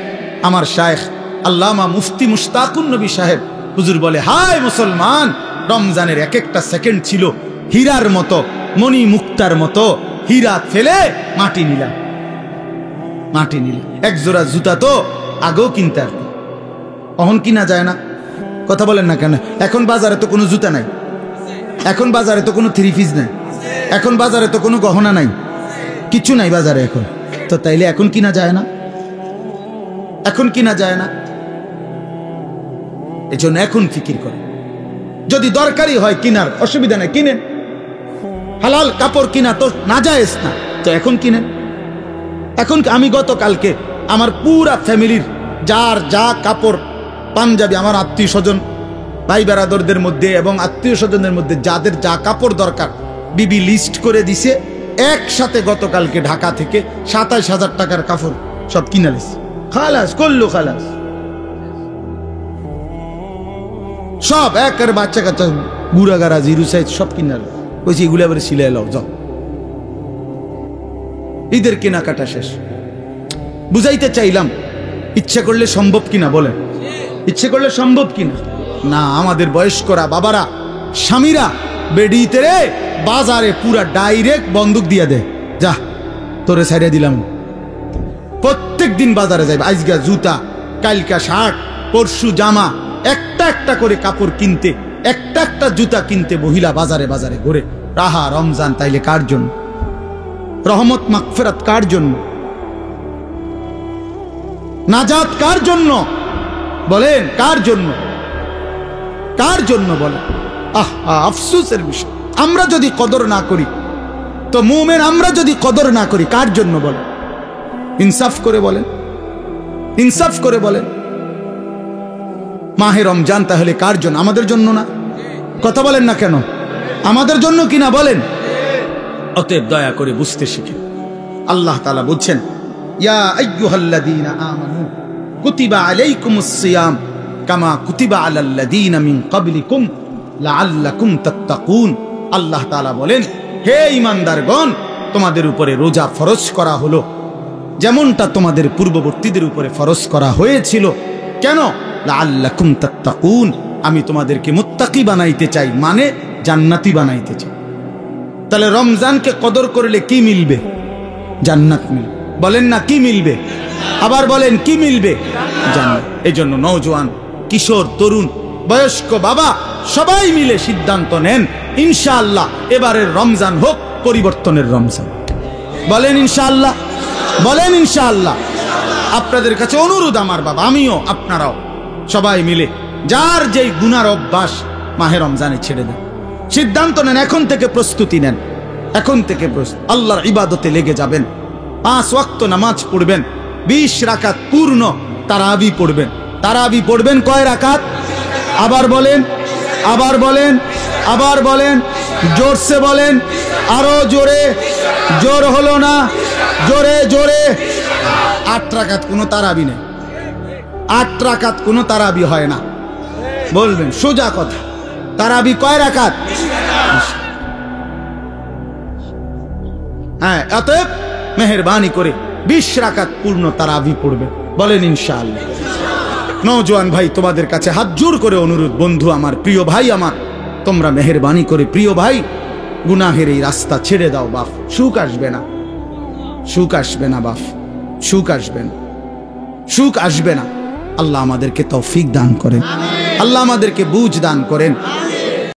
আমার শায়েখ আল্লামা মুফতি মুশতাকুন নবী সাহেব হুজুর বলে, হায় মুসলমান, রমজানের এক একটা সেকেন্ড ছিল হীরার মতো, মণি মুক্তার মতো। হীরা ফেলে মাটি নিলাম, মাটি নিলাম। এক জোড়া জুতা তো আগেও কিনতে আর কখন কিনা যায় না, কথা বলেন না কেন? এখন বাজারে তো কোনো জুতা নাই, এখন বাজারে তো কোনো থ্রি পিস নাই, এখন বাজারে তো কোনো গহনা নাই, কিছু নাই বাজারে এখন। তো তাইলে এখন কিনা যায় না, এখন কিনা যায় না। এই জন্য এখন ফিকির করে, যদি দরকারি হয় কিনার, অসুবিধা নেই, কিনেন। হালাল কাপড় কিনা তো নাজায়েজ না, তো এখন কিনেন। এখন আমি গতকালকে আমার পুরা ফ্যামিলির যার যা কাপড় পাঞ্জাবি, আমার আত্মীয় স্বজন ভাই বেরাদরদের মধ্যে এবং আত্মীয় স্বজনের মধ্যে যাদের যা কাপড় দরকার বিবি লিস্ট করে দিছে, একসাথে গতকালকে ঢাকা থেকে ২৭,০০০ টাকার কাপড় সব কিনে নিছে। খালাস করলো, খালাস সব একের বাচ্চা কাচ্চা বুড়া গাড়া জিরু সাইজ সব কিনে কইছি, এগুলো আবার সিলাই লাও যাও। ঈদের কেনাকাটা শেষ। বুঝাইতে চাইলাম ইচ্ছে করলে সম্ভব কিনা, বলেন ইচ্ছে করলে সম্ভব কিনা? না, আমাদের বয়স্করা বাবারা স্বামীরা বেডিতে রে বাজারে পুরা ডাইরেক্ট বন্দুক দিয়া দে, যা তোরে ছাইড়া দিলাম। প্রত্যেক দিন বাজারে যাইবে, আজকা জুতা, কালকা শার্ট, পরশু জামা, একটা একটা করে কাপড় কিনতে, একটা একটা জুতা কিনতে মহিলা বাজারে বাজারে ঘুরে। রাহা রমজান তাইলে কার জন্য? রহমত মাগফিরাত কার জন্য? নাজাত কার জন্য? বলেন কার জন্য? কার জন্য বলেন? আফসোসের বিষয়, আমরা যদি কদর না করি তো মুমিন, আমরা যদি কদর না করি কার জন্য বলেন? ইনসাফ করে বলেন, ইনসাফ করে বলেন। মাহে রমজান তাহলে কার জন্য? আমাদের জন্য না? কথা বলেন না কেন? আমাদের জন্য কিনা বলেন? অতএব দয়া করে বুঝতে শিখেন। আল্লাহ তাআলা বলছেন, ইয়া আইয়ুহাল্লাযীনা আমানু কুতিবা আলাইকুমুস সিয়াম কামা কুতিবা আলাল্লাযীনা মিন ক্বাবলিকুম লাআল্লাকুম তাত্তাকুন। আল্লাহ তাআলা বলেন, হে ঈমানদারগণ, তোমাদের উপরে রোজা ফরজ করা হলো যেমনটা তোমাদের পূর্ববর্তীদের উপরে ফরজ করা হয়েছিল। কেন? লাআল্লাকুম তাত্তাকুন, আমি তোমাদেরকে মুত্তাকি বানাইতে চাই, মানে জান্নাতি বানাইতে চাই। তাহলে রমজানকে কদর করলে কি মিলবে? জান্নাত মিলবে। বলেন না কি মিলবে? আবার বলেন কি মিলবে? জান্নাত। এই জন্য নওজোয়ান, কিশোর, তরুণ, বয়স্ক, বাবা সবাই মিলে সিদ্ধান্ত নেন, ইনশাআল্লাহ এবারের রমজান হোক পরিবর্তনের রমজান। বলেন ইনশাআল্লাহ, বলেন ইনশাআল্লাহ। আপনাদের কাছে অনুরোধ আমার বাবা, আমিও আপনারাও সবাই মিলে যার যেই গুনার অভ্যাস মাহে রমজানে ছেড়ে দেন। সিদ্ধান্ত নেন, এখন থেকে প্রস্তুতি নেন, এখন থেকে আল্লাহর ইবাদতে লেগে যাবেন। 5 ওয়াক্ত নামাজ পড়বেন, 20 রাকাত পূর্ণ তারাবি পড়বেন। তারাবি পড়বেন কয় রাকাত? আবার বলেন, আবার বলেন, আবার বলেন, জোরসে বলেন, আরো জোরে। জোর হলো না, জোরে জোরে। 8 রাকাত কোনো তারাবি নেই, 8 রাকাত কোনো তারাবি হয় না। বলবেন সোজা কথা, তারাবি কয় রাকাত? হ্যাঁ, অতএব মেহেরবানি করে 20 রাকাত পূর্ণ তারাবি পড়বেন। বলেন ইনশাআল্লাহ। নওজোয়ান ভাই, তোমাদের কাছে হাত জোর করে অনুরোধ, বন্ধু আমার, প্রিয় ভাই আমার, তোমরা মেহেরবানি করে, প্রিয় ভাই, গুনাহের এই রাস্তা ছেড়ে দাও বাপ। সুখ আসবে না, সুখ আসবে না বাপ, সুখ আসবে না, সুখ আসবে না। আল্লাহ আমাদেরকে তৌফিক দান করেন, আল্লাহ আমাদেরকে বুঝ দান করেন।